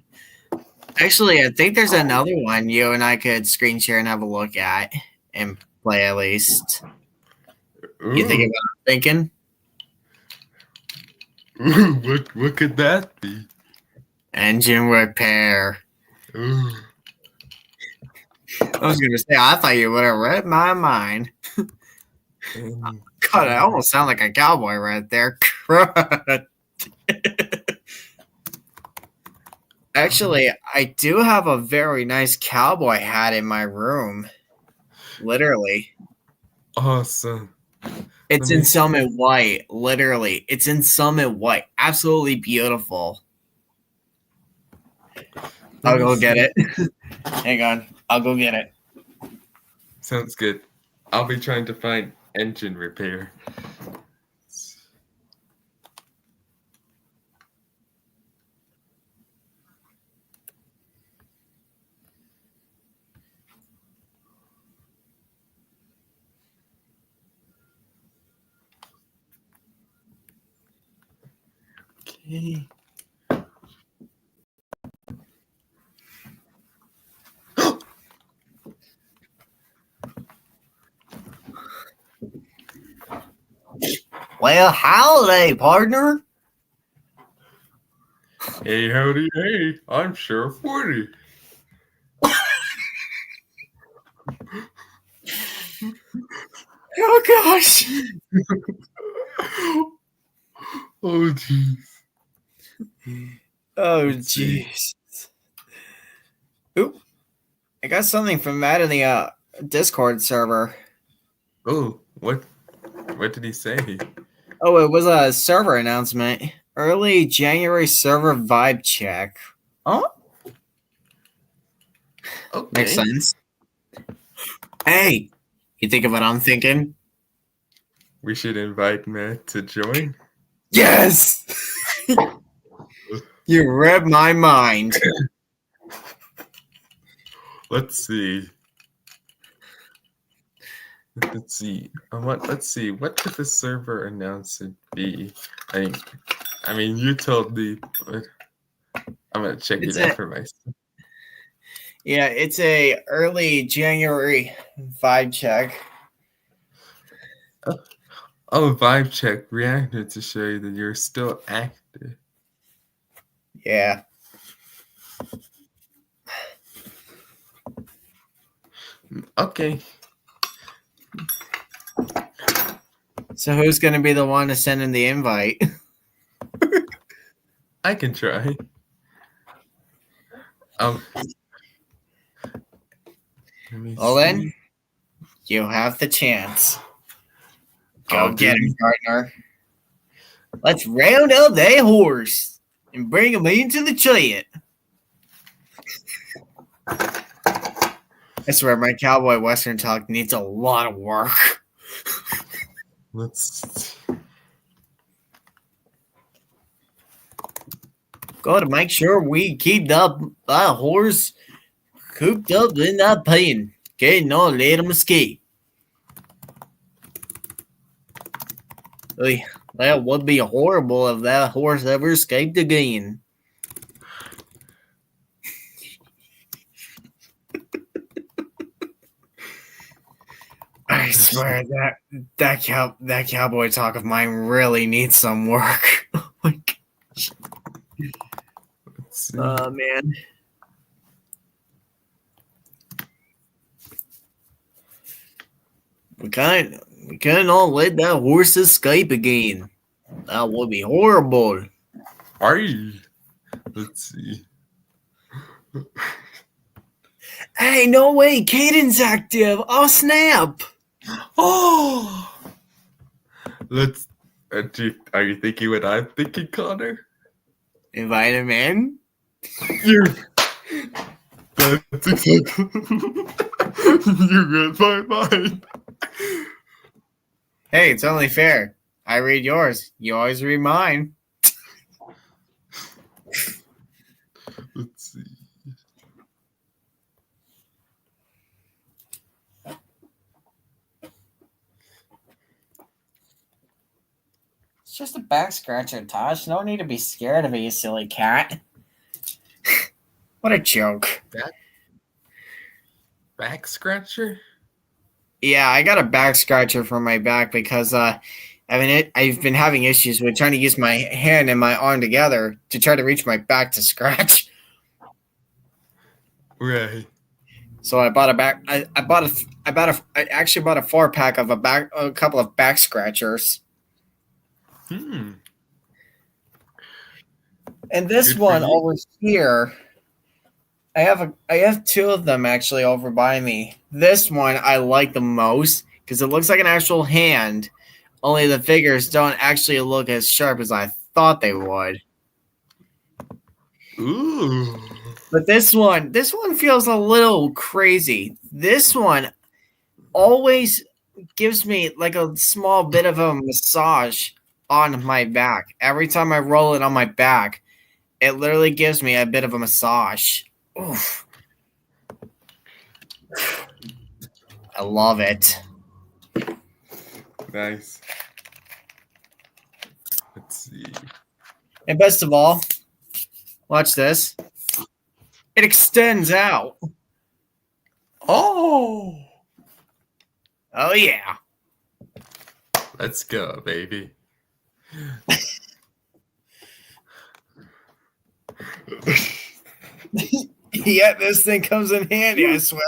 Actually, I think there's another one you and I could screen share and have a look at and play at least. You think Ooh. about thinking? Ooh, what could that be? Engine repair. Ooh. I was gonna say, I thought you would have read my mind. Um, God, I almost sound like a cowboy right there. Crud. Actually, I do have a very nice cowboy hat in my room. Literally. Awesome. It's Let me in see. summit white. Literally. It's in summit white. Absolutely beautiful. I'll go get it. Hang on. I'll go get it. Sounds good. I'll be trying to find engine repair. Okay. Well, howdy, partner. Hey, howdy, hey, I'm Sheriff Woody. Oh, gosh. Oh, jeez. Oh, Let's see. jeez. Oop. I got something from Matt in the Discord server. Oh, what did he say? Oh, it was a server announcement. Early January server vibe check. Oh, Okay. makes sense. Hey, you think of what I'm thinking? We should invite Matt to join. Yes! You read my mind. Let's see. Let's see. Let's see. What could the server announcement be? I mean, you told me, but I'm gonna check It's it out for myself. Yeah, it's a early January vibe check. Oh, vibe check reacted to show you that you're still active. Yeah. Okay. So who's going to be the one to send in the invite? I can try. Let me Well see. then, you have the chance. Go I'll get do him, partner. Let's round up that horse and bring him into the chat. I swear, my cowboy western talk needs a lot of work. Let's. Gotta make sure we keep that horse cooped up in that pen. Okay, not let him escape. Oy, that would be horrible if that horse ever escaped again. I swear that cowboy talk of mine really needs some work. Let's see. Oh man. We can't all let that horse escape again. That would be horrible. Let's see. Hey, no way, Caden's active. Oh snap. Oh. Let's. Are you thinking what I'm thinking, Connor? Invite him in. You. That's exactly. You read my mind. Hey, it's only fair. I read yours. You always read mine. Let's see. It's just a back scratcher, Tosh. No need to be scared of it, you silly cat. What a joke. Back scratcher? Yeah, I got a back scratcher for my back because I've been having issues with trying to use my hand and my arm together to try to reach my back to scratch. Right. So I bought I actually bought a 4-pack of a couple of back scratchers. And this Good for one you. over here, I have two of them actually over by me. This one I like the most because it looks like an actual hand, only the figures don't actually look as sharp as I thought they would. Ooh. But this one feels a little crazy. This one always gives me like a small bit of a massage on my back. Every time I roll it on my back, it literally gives me a bit of a massage. Oof. I love it. Nice. Let's see. And best of all, watch this. It extends out. Oh. Oh yeah. Let's go, baby. Yeah, this thing comes in handy, I swear.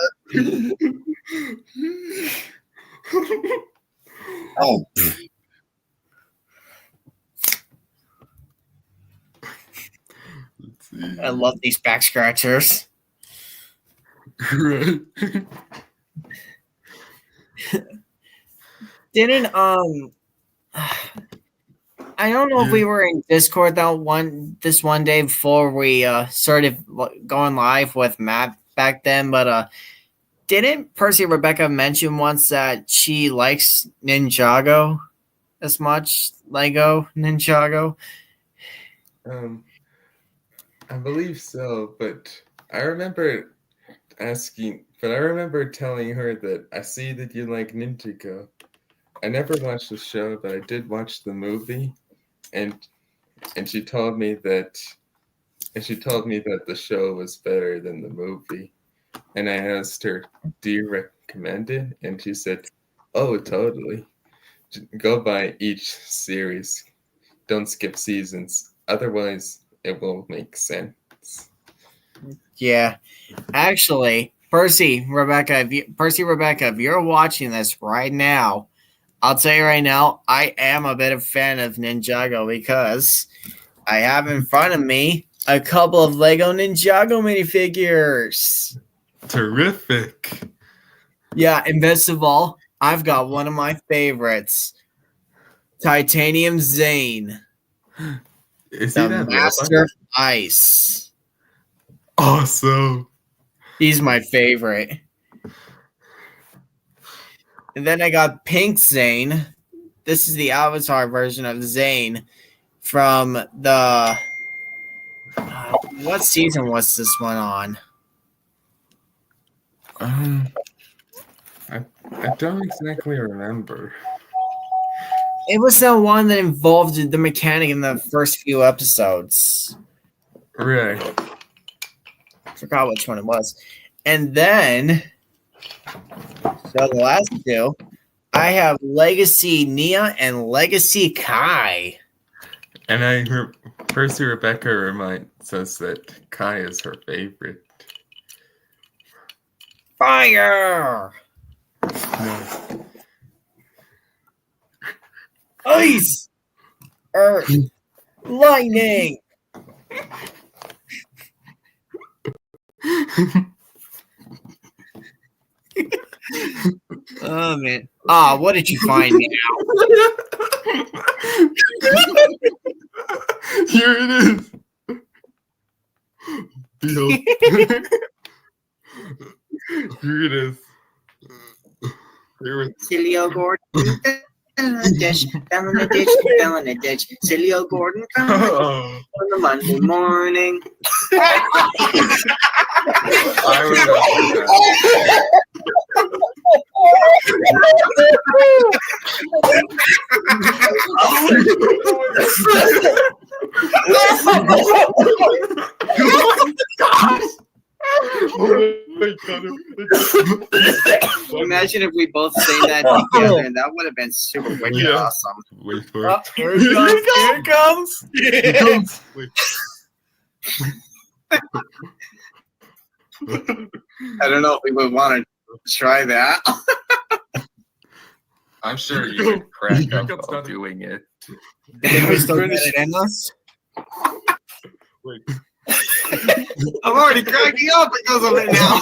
Oh. Let's see. I love these back scratchers. Right. Didn't I don't know if we were in Discord this one day before we started going live with Matt back then, but didn't Percy Rebecca mention once that she likes Ninjago as much? Lego Ninjago? I believe so, but I remember telling her that I see that you like Ninjago. I never watched the show, but I did watch the movie, and she told me that the show was better than the movie. And I asked her, "Do you recommend it?" And she said, "Oh, totally. Go by each series. Don't skip seasons. Otherwise, it won't make sense." Yeah. Actually, Percy Rebecca, if you're watching this right now, I'll tell you right now, I am a bit of a fan of Ninjago because I have in front of me a couple of Lego Ninjago minifigures. Terrific. Yeah, and best of all, I've got one of my favorites, Titanium Zane, Is he the that Master robot? of Ice. Awesome. He's my favorite. And then I got Pink Zane. This is the Avatar version of Zane from the what season was this one on? I don't exactly remember. It was the one that involved the mechanic in the first few episodes. Right. Forgot which one it was. And then, so the last two, I have Legacy Nia and Legacy Kai. And Percy Rebecca reminds us that Kai is her favorite. Fire! No. Ice! Earth! Lightning! Oh, man. Ah, what did you find now? Here it is. Behold. Here it is. Here it is. Cilio Gordon fell in the ditch, fell in the ditch, fell in the ditch. Cilio Gordon fell in the ditch Oh, on the Monday morning. I remember that. Imagine if we both sang that together, and that would have been super wicked Yeah. awesome. Wait for Oh, it. here it comes! Here it comes! Here it comes. Wait. I don't know if we would want to try that. I'm sure you would crack up while doing it. Did we still get it in us? Wait. I'm already cracking up because of it now.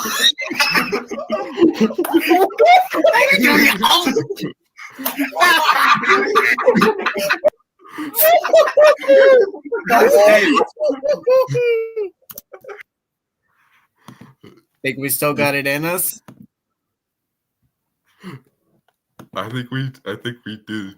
Think we still got it in us? I think we did.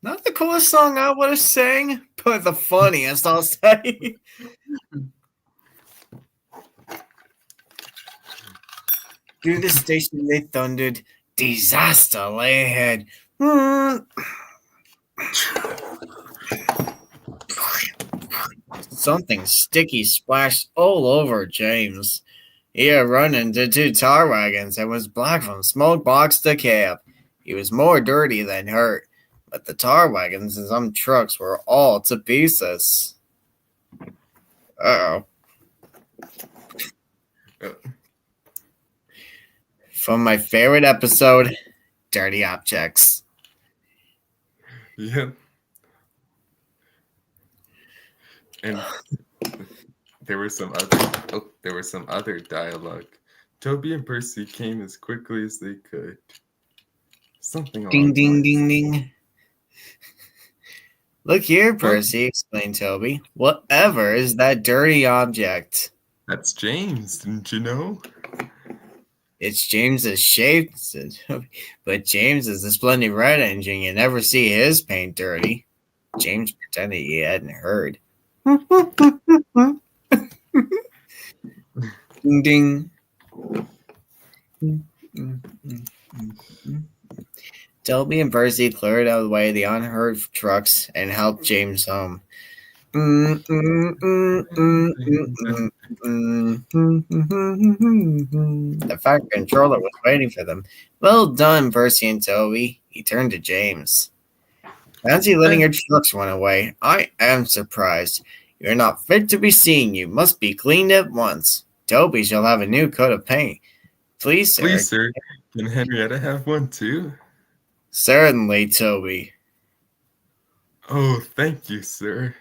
Not the coolest song I would have sang, but the funniest, I'll say. Through the station they thundered, disaster lay ahead. Something sticky splashed all over James. He had run into 2 tar wagons and was black from smoke box to cab. He was more dirty than hurt, but the tar wagons and some trucks were all to pieces. Uh-oh. From my favorite episode, Dirty Objects. Yeah. And there were some other dialogue. Toby and Percy came as quickly as they could. Something Ding, along the ding, lines. ding, ding. Look here, Percy, explained Toby. Whatever is that dirty object? That's James, didn't you know? It's James's shape, said Toby. But James is a splendid red engine. You never see his paint dirty. James pretended he hadn't heard. Ding, ding. Toby and Percy cleared out of the way of the unheard trucks and helped James home. The fire controller was waiting for them. Well done, Percy and Toby. He turned to James. Fancy letting your trucks run away. I am surprised. You're not fit to be seen. You must be cleaned at once. Toby shall have a new coat of paint. Please, sir. Please, sir. Can Henrietta have one too? Certainly, Toby. Oh, thank you, sir.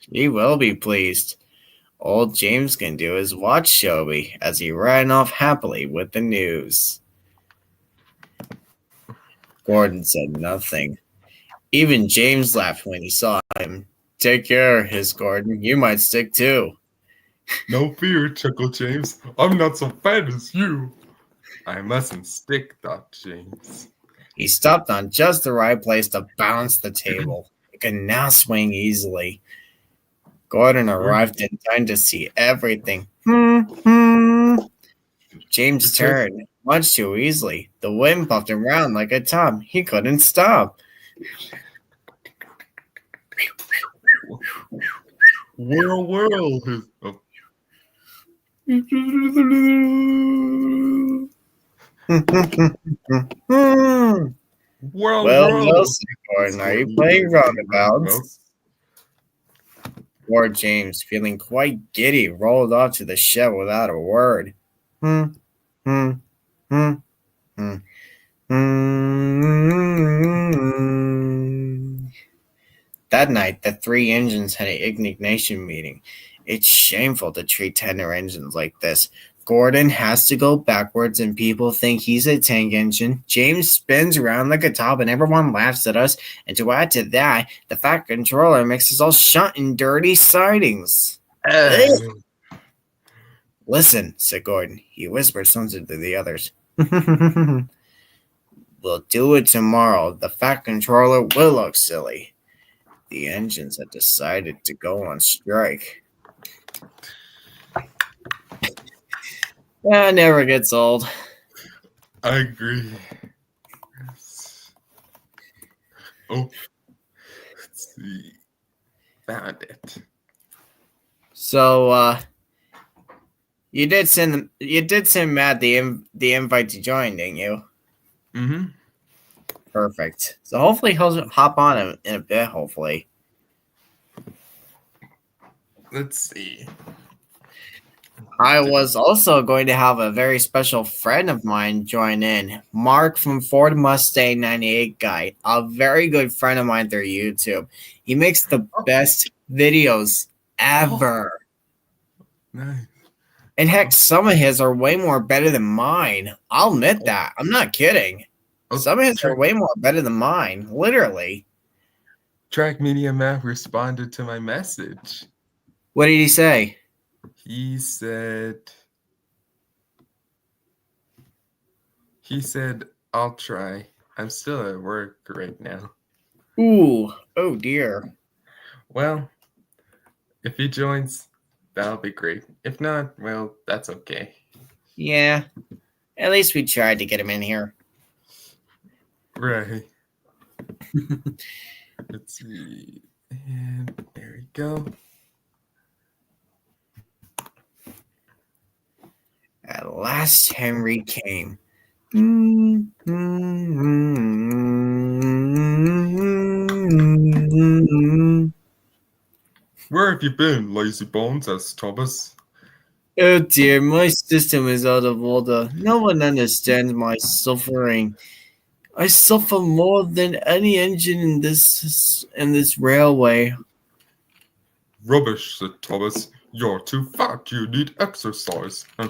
He will be pleased. All James can do is watch Toby as he ran off happily with the news. Gordon said nothing. Even James laughed when he saw him. Take care, hissed Gordon. You might stick too. No fear, chuckled James. I'm not so fat as you. I mustn't stick, thought James. He stopped on just the right place to balance the table. It could now swing easily. Gordon arrived in time to see everything. James turned, much too easily. The wind puffed him round like a top. He couldn't stop. Whirl. Oh. Well, Gordon, are you playing roundabouts? Poor James, feeling quite giddy, rolled off to the shed without a word. That night, the 3 engines had an ignition meeting. It's shameful to treat tender engines like this. Gordon has to go backwards and people think he's a tank engine. James spins around like a top and everyone laughs at us. And to add to that, the fat controller makes us all shunt in dirty sidings. Listen, said Gordon. He whispered something to the others. We'll do it tomorrow. The fat controller will look silly. The engines had decided to go on strike. That never gets old. I agree. Oh, let's see. Found it. So, you did send Matt the invite to join, didn't you? Mm-hmm. Perfect. So hopefully he'll hop on in a bit. Hopefully. Let's see. I was also going to have a very special friend of mine join in, Mark from Ford Mustang 98 guy, a very good friend of mine through YouTube. He makes the best videos ever. Nice. And heck, some of his are way more better than mine. I'll admit that. I'm not kidding. Oh, Some of his are way more better than mine, literally. Track Media Map responded to my message. What did he say? He said, I'll try. I'm still at work right now. Ooh, oh dear. Well, if he joins, that'll be great. If not, well, that's okay. Yeah, at least we tried to get him in here. Right. Let's see. And there we go. At last, Henry came. Where have you been, lazy bones? Asked Thomas. Oh dear, my system is out of order. No one understands my suffering. I suffer more than any engine in this railway. Rubbish, said Thomas. You're too fat. You need exercise. Oh,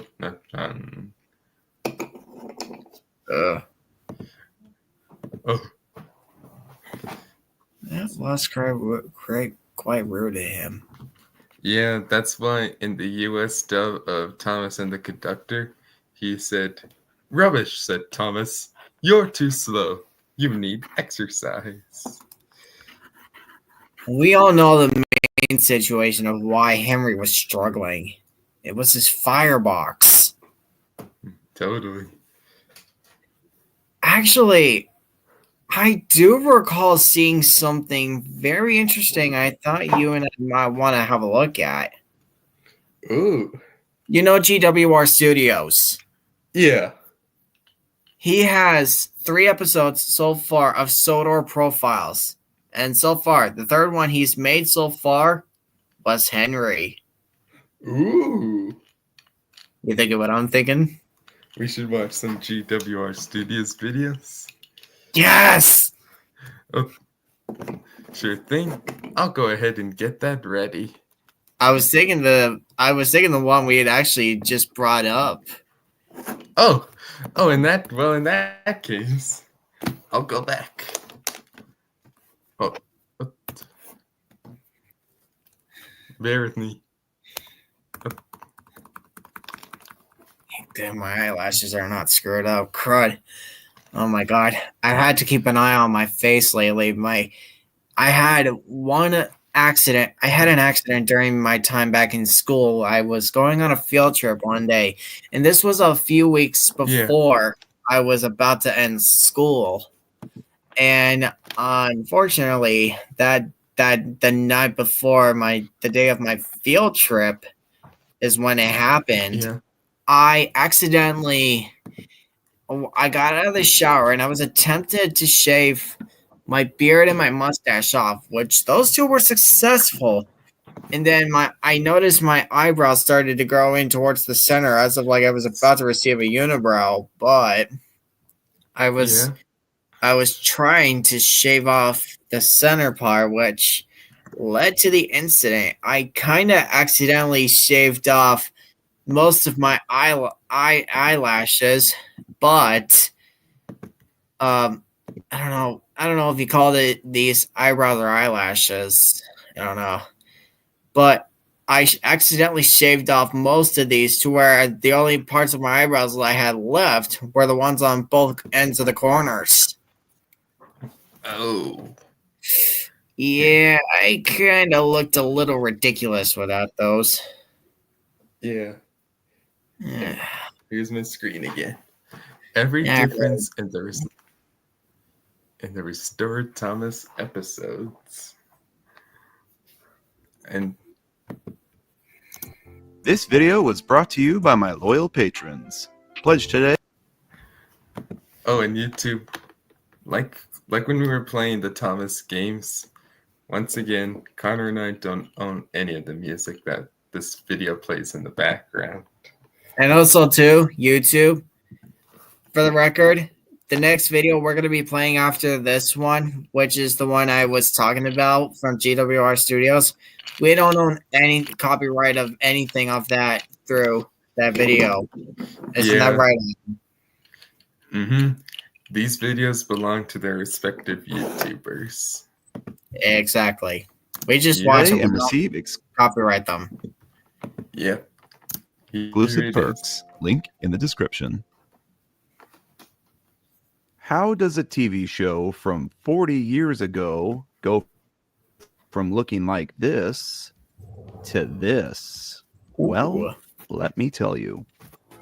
That was quite rude of him. yeah, that's why in the US dub of Thomas and the Conductor, he said, Rubbish, said Thomas. You're too slow. You need exercise. We all know the main situation of why Henry was struggling. It was his firebox. Totally. Actually, I do recall seeing something very interesting I thought you and I might want to have a look at. Ooh. You know GWR Studios. Yeah. He has 3 episodes so far of Sodor profiles. And so far, the third one he's made so far was Henry. Ooh. You think of what I'm thinking? We should watch some GWR Studios videos. Yes! Oh, sure thing. I'll go ahead and get that ready. I was thinking the one we had actually just brought up. Oh, in that case, I'll go back. Oh, bear with me. Damn, my eyelashes are not screwed up. Crud. Oh my god. I had to keep an eye on my face lately. I had an accident during my time back in school. I was going on a field trip one day, and this was a few weeks before I was about to end school. And unfortunately, that the night before the day of my field trip is when it happened. Yeah. I got out of the shower and I was attempted to shave my beard and my mustache off, which those two were successful. And then I noticed my eyebrows started to grow in towards the center as if like I was about to receive a unibrow, but I was trying to shave off the center part, which led to the incident. I kind of accidentally shaved off most of my eyelashes, but I don't know if you call these eyebrows or eyelashes. I don't know, but I accidentally shaved off most of these to where the only parts of my eyebrows that I had left were the ones on both ends of the corners. Oh. Yeah, I kind of looked a little ridiculous without those. Yeah. Yeah. Here's my screen again. Every Yeah, difference in the restored Thomas episodes. And This video was brought to you by my loyal patrons. Pledge today. oh, and YouTube, like when we were playing the Thomas games, once again, Connor and I don't own any of the music that this video plays in the background. And also, too, YouTube, for the record, the next video we're going to be playing after this one, which is the one I was talking about from GWR Studios, we don't own any copyright of anything of that through that video. Isn't that right? Mm-hmm. These videos belong to their respective YouTubers. Exactly. We just watch them and receive copyright them. Yep. Exclusive perks. Link in the description. How does a TV show from 40 years ago go from looking like this to this? Well, let me tell you.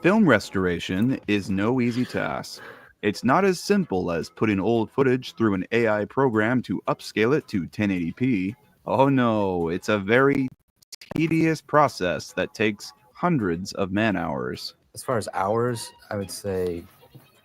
Film restoration is no easy task. It's not as simple as putting old footage through an AI program to upscale it to 1080p. Oh no, it's a very tedious process that takes hundreds of man-hours. As far as hours, I would say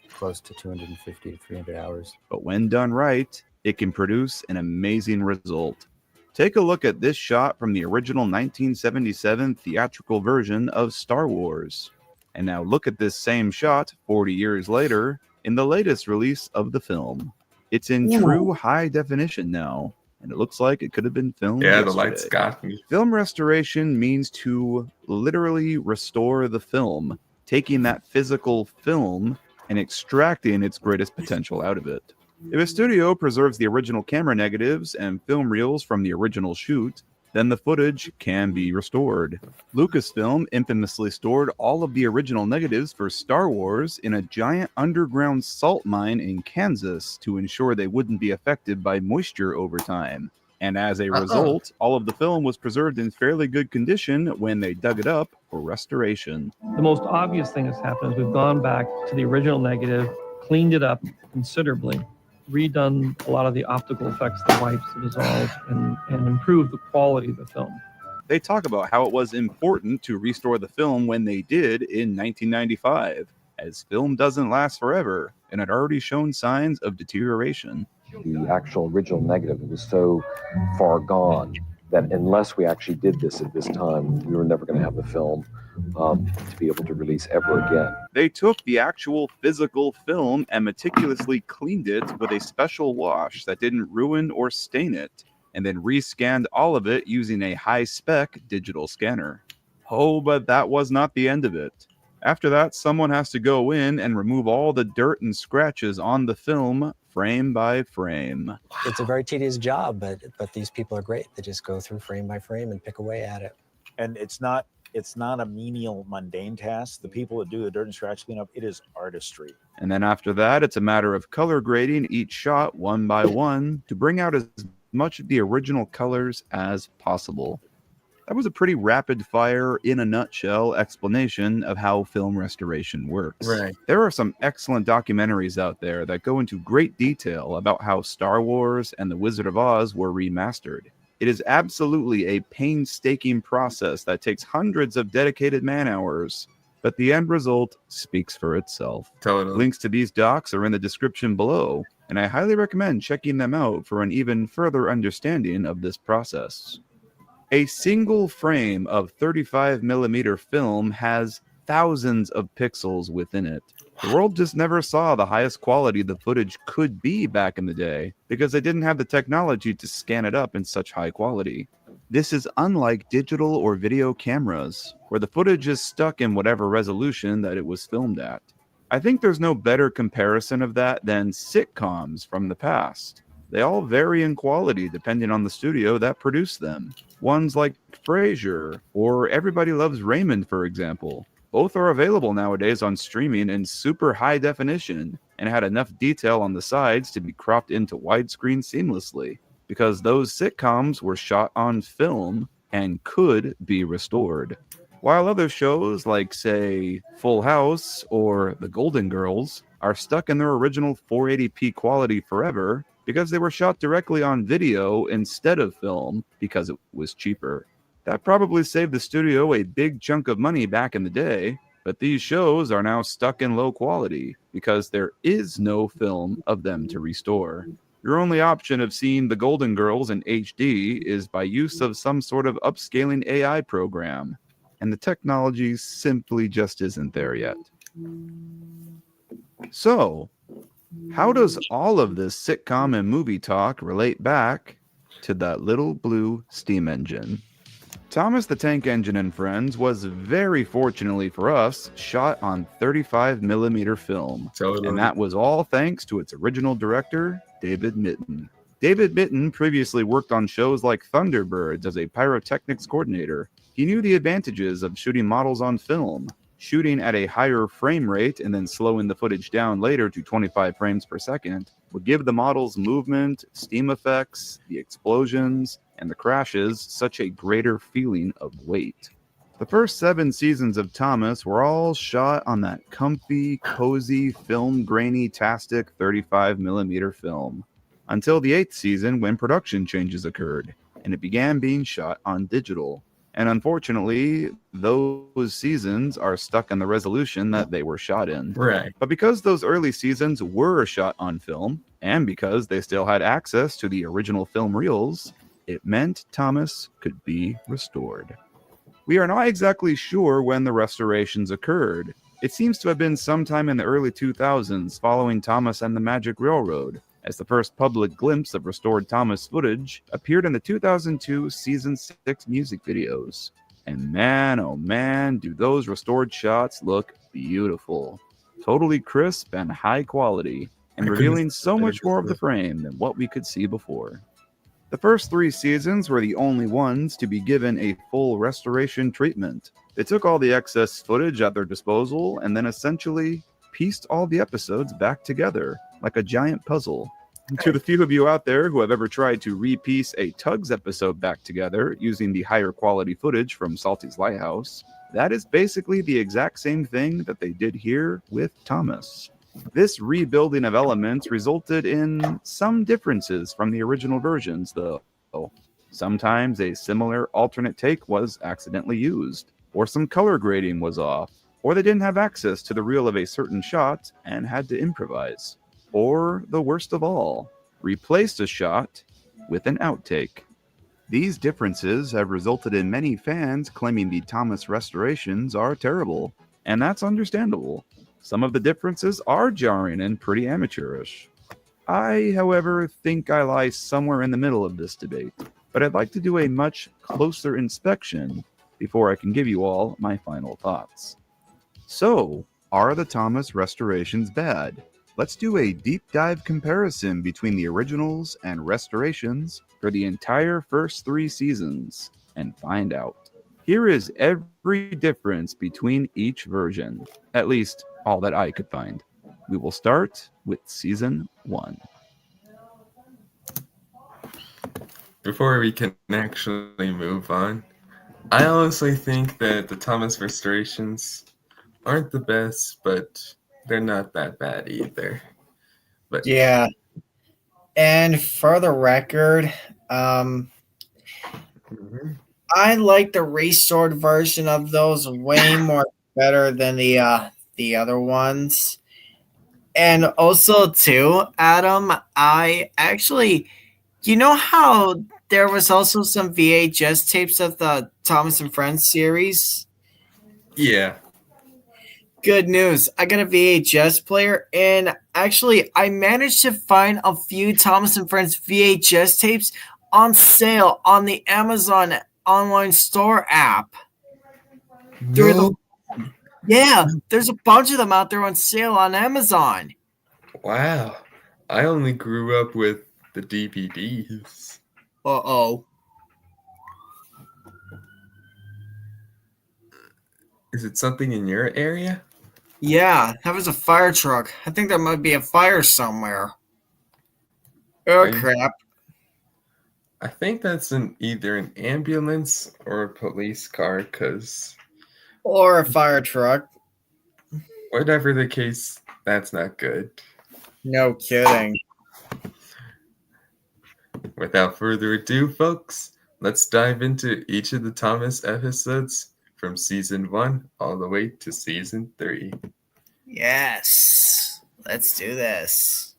close to 250 to 300 hours. But when done right, it can produce an amazing result. Take a look at this shot from the original 1977 theatrical version of Star Wars. And now look at this same shot 40 years later in the latest release of the film. It's in true high definition now, and it looks like it could have been filmed yesterday. The lights got me. Film restoration means to literally restore the film, taking that physical film and extracting its greatest potential out of it. If a studio preserves the original camera negatives and film reels from the original shoot, then the footage can be restored. Lucasfilm infamously stored all of the original negatives for Star Wars in a giant underground salt mine in Kansas to ensure they wouldn't be affected by moisture over time. And as a result, all of the film was preserved in fairly good condition when they dug it up for restoration. The most obvious thing that's happened is we've gone back to the original negative, cleaned it up considerably, redone a lot of the optical effects, the wipes, the dissolve, and improved the quality of the film. They talk about how it was important to restore the film when they did in 1995, as film doesn't last forever and had already shown signs of deterioration. The actual original negative was so far gone that unless we actually did this at this time, we were never going to have the film to be able to release ever again. They took the actual physical film and meticulously cleaned it with a special wash that didn't ruin or stain it, and then rescanned all of it using a high-spec digital scanner. Oh, but that was not the end of it. After that, someone has to go in and remove all the dirt and scratches on the film frame by frame. It's a very tedious job, but these people are great. They just go through frame by frame and pick away at it. And it's not a menial, mundane task. The people that do the dirt and scratch cleanup, it is artistry. And then after that, it's a matter of color grading each shot one by one to bring out as much of the original colors as possible. That was a pretty rapid fire, in a nutshell, explanation of how film restoration works. Right. There are some excellent documentaries out there that go into great detail about how Star Wars and The Wizard of Oz were remastered. It is absolutely a painstaking process that takes hundreds of dedicated man-hours, but the end result speaks for itself. Totally. Links to these docs are in the description below, and I highly recommend checking them out for an even further understanding of this process. A single frame of 35mm film has thousands of pixels within it. The world just never saw the highest quality the footage could be back in the day because they didn't have the technology to scan it up in such high quality. This is unlike digital or video cameras, where the footage is stuck in whatever resolution that it was filmed at. I think there's no better comparison of that than sitcoms from the past. They all vary in quality depending on the studio that produced them. Ones like Frasier or Everybody Loves Raymond, for example. Both are available nowadays on streaming in super high definition and had enough detail on the sides to be cropped into widescreen seamlessly because those sitcoms were shot on film and could be restored. While other shows like, say, Full House or The Golden Girls are stuck in their original 480p quality forever because they were shot directly on video instead of film because it was cheaper. That probably saved the studio a big chunk of money back in the day, but these shows are now stuck in low quality because there is no film of them to restore. Your only option of seeing the Golden Girls in HD is by use of some sort of upscaling AI program, and the technology simply just isn't there yet. So, how does all of this sitcom and movie talk relate back to that little blue steam engine? Thomas the Tank Engine and Friends was very fortunately for us shot on 35mm film, Totally. and that was all thanks to its original director, David Mitton. David Mitton previously worked on shows like Thunderbirds as a pyrotechnics coordinator. He knew the advantages of shooting models on film, shooting at a higher frame rate and then slowing the footage down later to 25 frames per second would give the models movement, steam effects, the explosions, and the crashes such a greater feeling of weight. The first 7 seasons of Thomas were all shot on that comfy, cozy, film grainy-tastic 35mm film, until the 8th season when production changes occurred, and it began being shot on digital. And unfortunately, those seasons are stuck in the resolution that they were shot in. Right. But because those early seasons were shot on film, and because they still had access to the original film reels, it meant Thomas could be restored. We are not exactly sure when the restorations occurred. It seems to have been sometime in the early 2000s following Thomas and the Magic Railroad, as the first public glimpse of restored Thomas footage appeared in the 2002 Season 6 music videos. And man, oh man, do those restored shots look beautiful. Totally crisp and high quality, and revealing so much more of the frame than what we could see before. The first 3 seasons were the only ones to be given a full restoration treatment. They took all the excess footage at their disposal and then essentially pieced all the episodes back together like a giant puzzle. And to the few of you out there who have ever tried to repiece a Tugs episode back together using the higher quality footage from Salty's Lighthouse, that is basically the exact same thing that they did here with Thomas. This rebuilding of elements resulted in some differences from the original versions, though. Sometimes a similar alternate take was accidentally used, or some color grading was off, or they didn't have access to the reel of a certain shot and had to improvise. Or, the worst of all, replaced a shot with an outtake. These differences have resulted in many fans claiming the Thomas restorations are terrible, and that's understandable. Some of the differences are jarring and pretty amateurish. I, however, think I lie somewhere in the middle of this debate, but I'd like to do a much closer inspection before I can give you all my final thoughts. So, are the Thomas restorations bad? Let's do a deep dive comparison between the originals and restorations for the entire first 3 seasons and find out. Here is every difference between each version, at least all that I could find. We will start with season 1. Before we can actually move on, I honestly think that the Thomas restorations aren't the best, but they're not that bad either. But Yeah. And for the record, Mhm. I like the restored version of those way more better than the other ones. And also too, Adam, I actually, you know how there was also some VHS tapes of the Thomas and Friends series? Yeah. Good news. I got a VHS player, and actually, I managed to find a few Thomas and Friends VHS tapes on sale on the Amazon online store app. No. Yeah, there's a bunch of them out there on sale on Amazon. Wow. I only grew up with the DVDs. Uh-oh. Is it something in your area? Yeah, that was a fire truck. I think there might be a fire somewhere. Oh, crap. I think that's either an ambulance or a police car, because Or a fire truck. whatever the case, that's not good. No kidding. Without further ado, folks, let's dive into each of the Thomas episodes from season 1 all the way to season 3. Yes. Let's do this.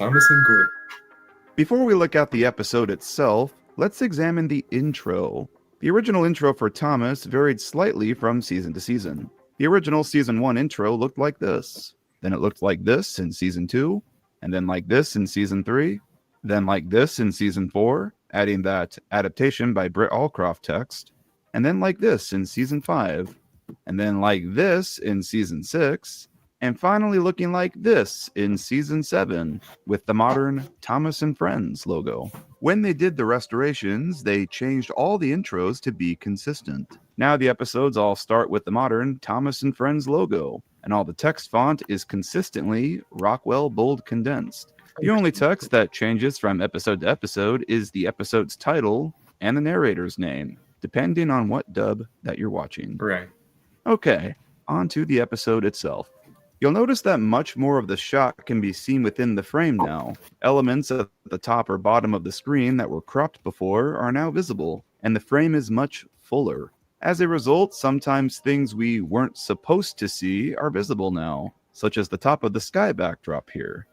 Thomas and Gordon. Before we look at the episode itself, let's examine the intro. The original intro for Thomas varied slightly from season to season. The original season 1 intro looked like this. Then it looked like this in season 2, and then like this in season 3, then like this in season 4, adding that adaptation by Britt Allcroft text, and then like this in season 5, and then like this in season 6, and finally looking like this in season 7 with the modern Thomas and Friends logo. When they did the restorations, they changed all the intros to be consistent. Now the episodes all start with the modern Thomas and Friends logo, and all the text font is consistently Rockwell bold condensed. The only text that changes from episode to episode is the episode's title and the narrator's name, depending on what dub that you're watching. Right. Okay, on to the episode itself. You'll notice that much more of the shot can be seen within the frame now. Elements at the top or bottom of the screen that were cropped before are now visible, and the frame is much fuller. As a result, sometimes things we weren't supposed to see are visible now, such as the top of the sky backdrop here.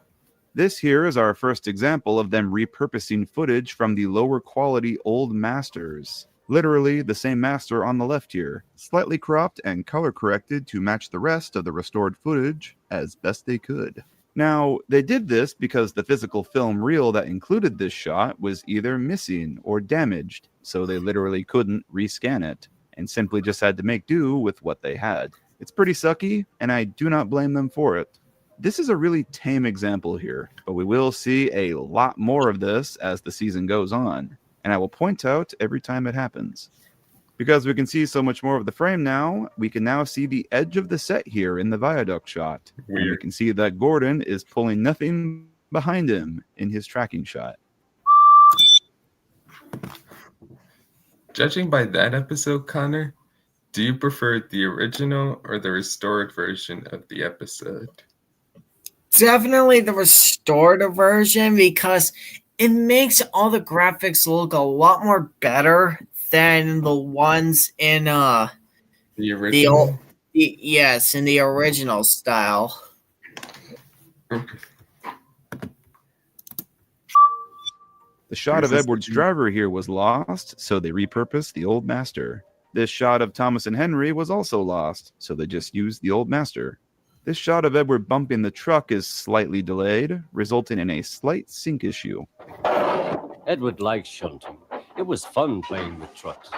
This here is our first example of them repurposing footage from the lower quality old masters. Literally the same master on the left here, slightly cropped and color corrected to match the rest of the restored footage as best they could. Now, they did this because the physical film reel that included this shot was either missing or damaged, so they literally couldn't rescan it, and simply just had to make do with what they had. It's pretty sucky, and I do not blame them for it. This is a really tame example here, but we will see a lot more of this as the season goes on, and I will point out every time it happens. Because we can see so much more of the frame now, we can now see the edge of the set here in the viaduct shot. Weird. And we can see that Gordon is pulling nothing behind him in his tracking shot. Judging by that episode, Connor, do you prefer the original or the restored version of the episode? Definitely the restored version, because it makes all the graphics look a lot more better than the ones in The original? yes, in the original style. The shot of Edward's driver here was lost, so they repurposed the old master. This shot of Thomas and Henry was also lost, so they just used the old master. This shot of Edward bumping the truck is slightly delayed, resulting in a slight sync issue. Edward likes shunting. It was fun playing with trucks.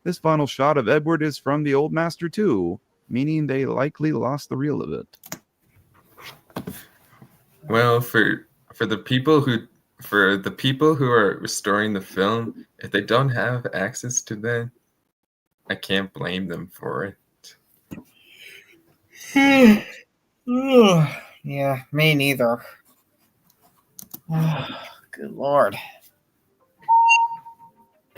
This final shot of Edward is from the old master too, meaning they likely lost the reel of it. Well, for the people who are restoring the film, if they don't have access to that, I can't blame them for it. Yeah, me neither. Good Lord.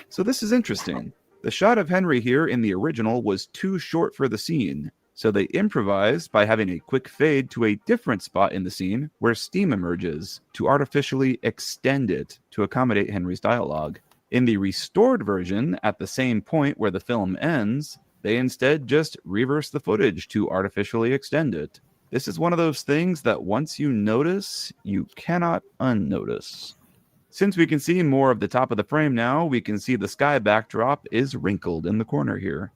So this is interesting. The shot of Henry here in the original was too short for the scene, so they improvised by having a quick fade to a different spot in the scene where steam emerges to artificially extend it to accommodate Henry's dialogue. In the restored version, at the same point where the film ends, they instead just reverse the footage to artificially extend it. This is one of those things that once you notice, you cannot unnotice. Since we can see more of the top of the frame now, we can see the sky backdrop is wrinkled in the corner here.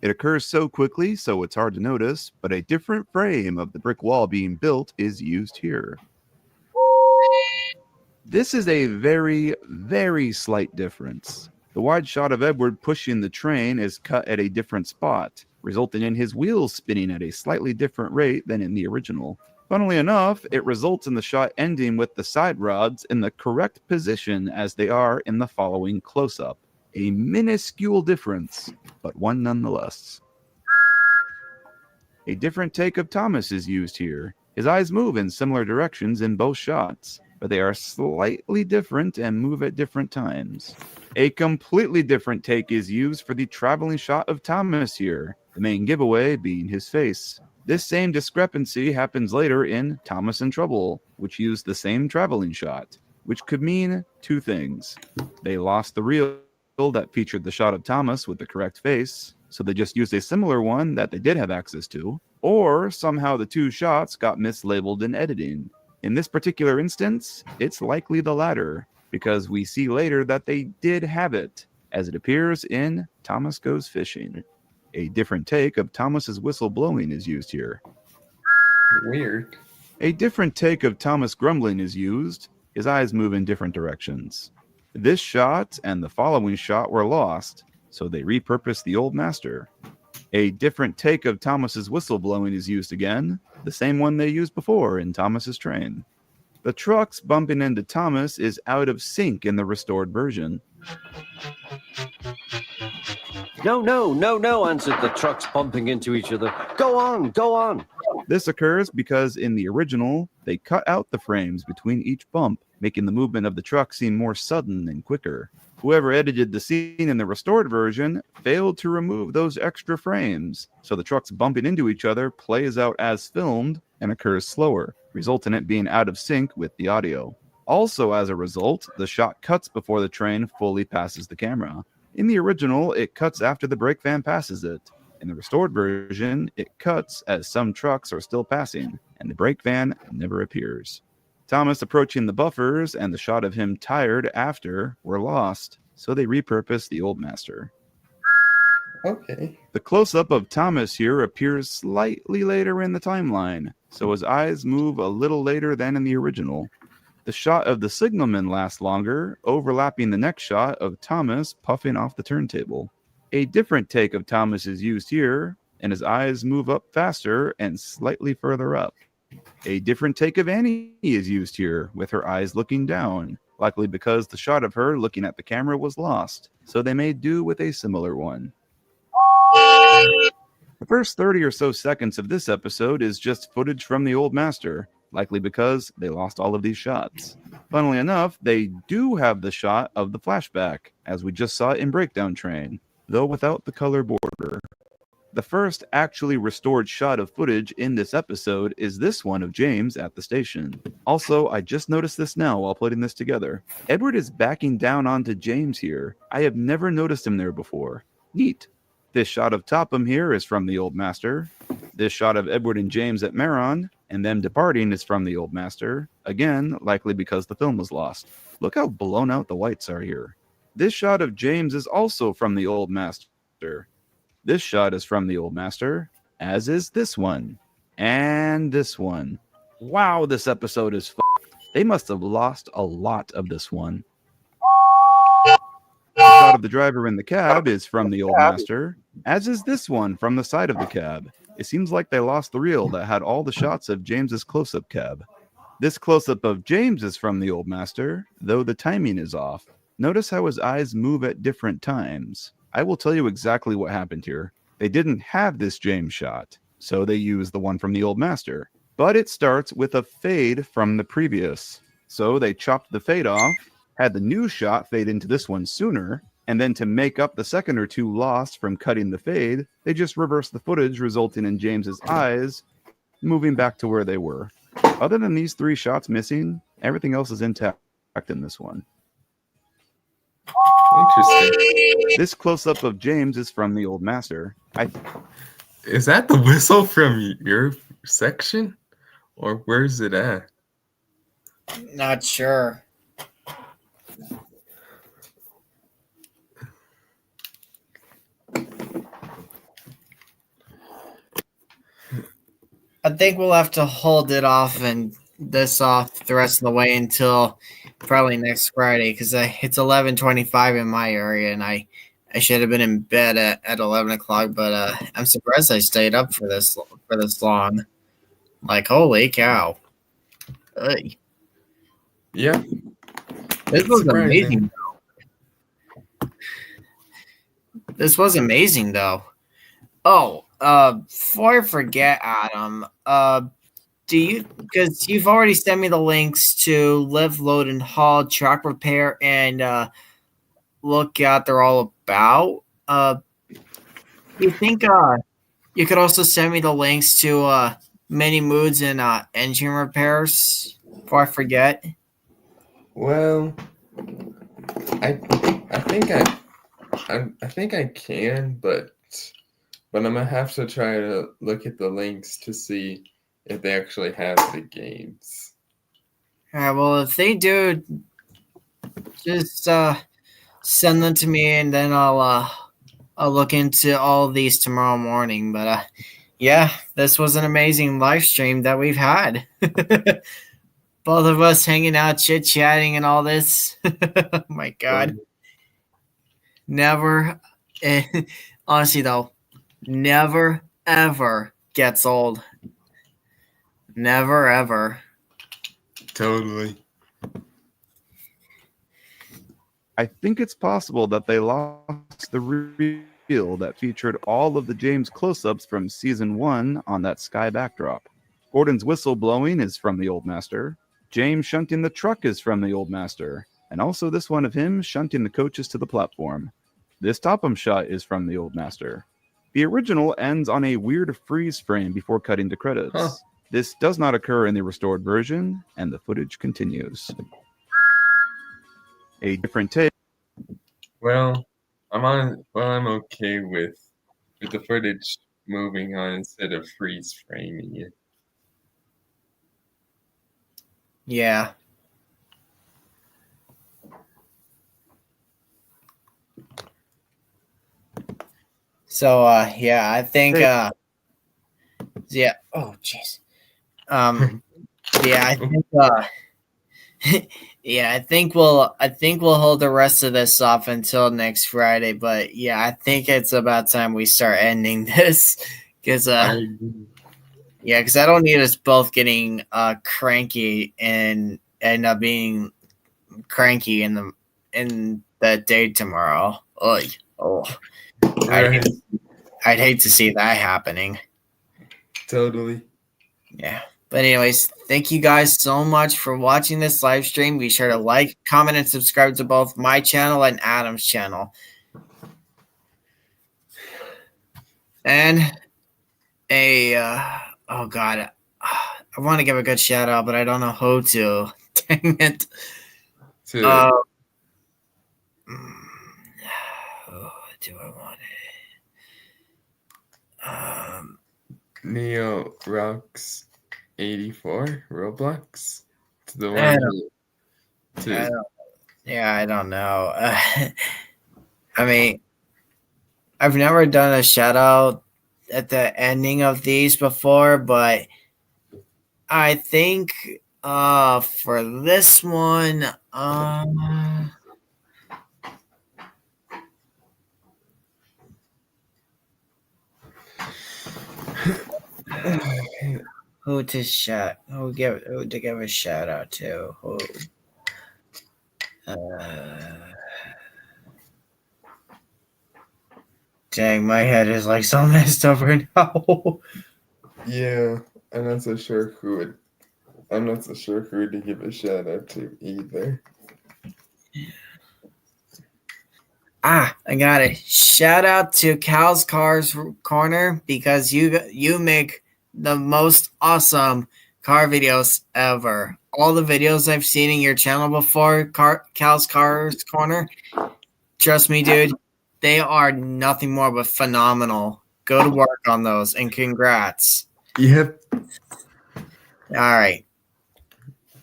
It occurs so quickly, so it's hard to notice, but a different frame of the brick wall being built is used here. This is a very, very slight difference. The wide shot of Edward pushing the train is cut at a different spot, resulting in his wheels spinning at a slightly different rate than in the original. Funnily enough, it results in the shot ending with the side rods in the correct position as they are in the following close-up. A minuscule difference, but one nonetheless. A different take of Thomas is used here. His eyes move in similar directions in both shots, but they are slightly different and move at different times. A completely different take is used for the traveling shot of Thomas here, the main giveaway being his face. This same discrepancy happens later in Thomas in Trouble, which used the same traveling shot, which could mean two things. They lost the reel that featured the shot of Thomas with the correct face, so they just used a similar one that they did have access to, or somehow the two shots got mislabeled in editing. In this particular instance, it's likely the latter, because we see later that they did have it, as it appears in Thomas Goes Fishing. A different take of Thomas's whistle blowing is used here. Weird. A different take of Thomas grumbling is used. His eyes move in different directions. This shot and the following shot were lost, so they repurposed the old master. A different take of Thomas's whistle blowing is used again, the same one they used before in Thomas's train. The trucks bumping into Thomas is out of sync in the restored version. No, answered the trucks bumping into each other. Go on, go on. This occurs because in the original, they cut out the frames between each bump, making the movement of the truck seem more sudden and quicker. Whoever edited the scene in the restored version failed to remove those extra frames, so the trucks bumping into each other plays out as filmed and occurs slower, resulting in it being out of sync with the audio. Also, as a result, the shot cuts before the train fully passes the camera. In the original, it cuts after the brake van passes it. In the restored version, it cuts as some trucks are still passing, and the brake van never appears. Thomas approaching the buffers and the shot of him tired after were lost, so they repurposed the old master. Okay. The close-up of Thomas here appears slightly later in the timeline, so his eyes move a little later than in the original. The shot of the signalman lasts longer, overlapping the next shot of Thomas puffing off the turntable. A different take of Thomas is used here, and his eyes move up faster and slightly further up. A different take of Annie is used here, with her eyes looking down, likely because the shot of her looking at the camera was lost, so they made do with a similar one. The first 30 or so seconds of this episode is just footage from the old master, likely because they lost all of these shots. Funnily enough, they do have the shot of the flashback, as we just saw it in Breakdown Train, though without the color border. The first actually restored shot of footage in this episode is this one of James at the station. Also, I just noticed this now while putting this together. Edward is backing down onto James here. I have never noticed him there before. Neat. This shot of Topham here is from the old master. This shot of Edward and James at Meron and them departing is from the old master. Again, likely because the film was lost. Look how blown out the whites are here. This shot of James is also from the old master. This shot is from the old master, as is this one. And this one. Wow, this episode is f***ed. They must have lost a lot of this one. The shot of the driver in the cab is from the old master, as is this one from the side of the cab. It seems like they lost the reel that had all the shots of James's close-up cab. This close-up of James is from the old master, though the timing is off. Notice how his eyes move at different times. I will tell you exactly what happened here. They didn't have this James shot, so they used the one from the old master. But it starts with a fade from the previous. So they chopped the fade off, had the new shot fade into this one sooner, and then to make up the second or two lost from cutting the fade, they just reversed the footage, resulting in James's eyes moving back to where they were. Other than these three shots missing, everything else is intact in this one. Interesting. This close-up of James is from the old master. Is that the whistle from your section? Or where's it at? Not sure. I think we'll have to hold it off and this off the rest of the way until probably next Friday, because it's 11:25 in my area, and I should have been in bed at 11 o'clock, but I'm surprised I stayed up for this long. Like, holy cow. Hey. Yeah. This was amazing, though. This was amazing, though. Oh, before I forget, Adam, because you've already sent me the links to Live, Load, and Haul, Track Repair, and Look Out They're All About. You think you could also send me the links to Many Moods and Engine Repairs before I forget? Well, I think I can, but I'm gonna have to try to look at the links to see if they actually have the games. All right. Well, if they do, just send them to me, and then I'll look into all of these tomorrow morning. But yeah, this was an amazing live stream that we've had. Both of us hanging out, chit chatting, and all this. Oh my God. Never, honestly though, never ever gets old. Never ever. Totally. I think it's possible that they lost the reel that featured all of the James close-ups from season 1 on that sky backdrop. Gordon's whistle blowing is from the Old Master. James shunting the truck is from the Old Master. And also this one of him shunting the coaches to the platform. This Topham shot is from the Old Master. The original ends on a weird freeze frame before cutting to credits. Huh. This does not occur in the restored version, and the footage continues. A different take. Well, I'm okay with the footage moving on instead of freeze framing it. Yeah. So yeah, I think yeah. Oh jeez. Yeah, I think yeah, I think we'll hold the rest of this off until next Friday. But yeah, I think it's about time we start ending this because yeah, because I don't need us both getting cranky and end up being cranky in that day tomorrow. Oy. Oh, Right. I'd hate to see that happening. Totally. Yeah. But anyways, thank you guys so much for watching this live stream. Be sure to like, comment, and subscribe to both my channel and Adam's channel. And oh God, I want to give a good shout out, but I don't know who to. Dang it. Who do I want it? Neo Rocks 84 Roblox to the I one I don't know. I mean, I've never done a shout out at the ending of these before, but I think for this one, who to give a shout out to? Who? Dang, my head is like so messed up right now. Yeah, I'm not so sure who to give a shout out to either. I got it. Shout out to Cal's Cars Corner because you make the most awesome car videos ever. All the videos I've seen in your channel before, Cal's Cars Corner, trust me, dude, they are nothing more but phenomenal. Go to work on those, and congrats. Yep. All right.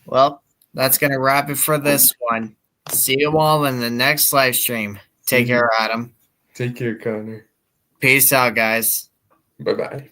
Well, that's going to wrap it for this one. See you all in the next live stream. Take care, Adam. Take care, Connor. Peace out, guys. Bye-bye.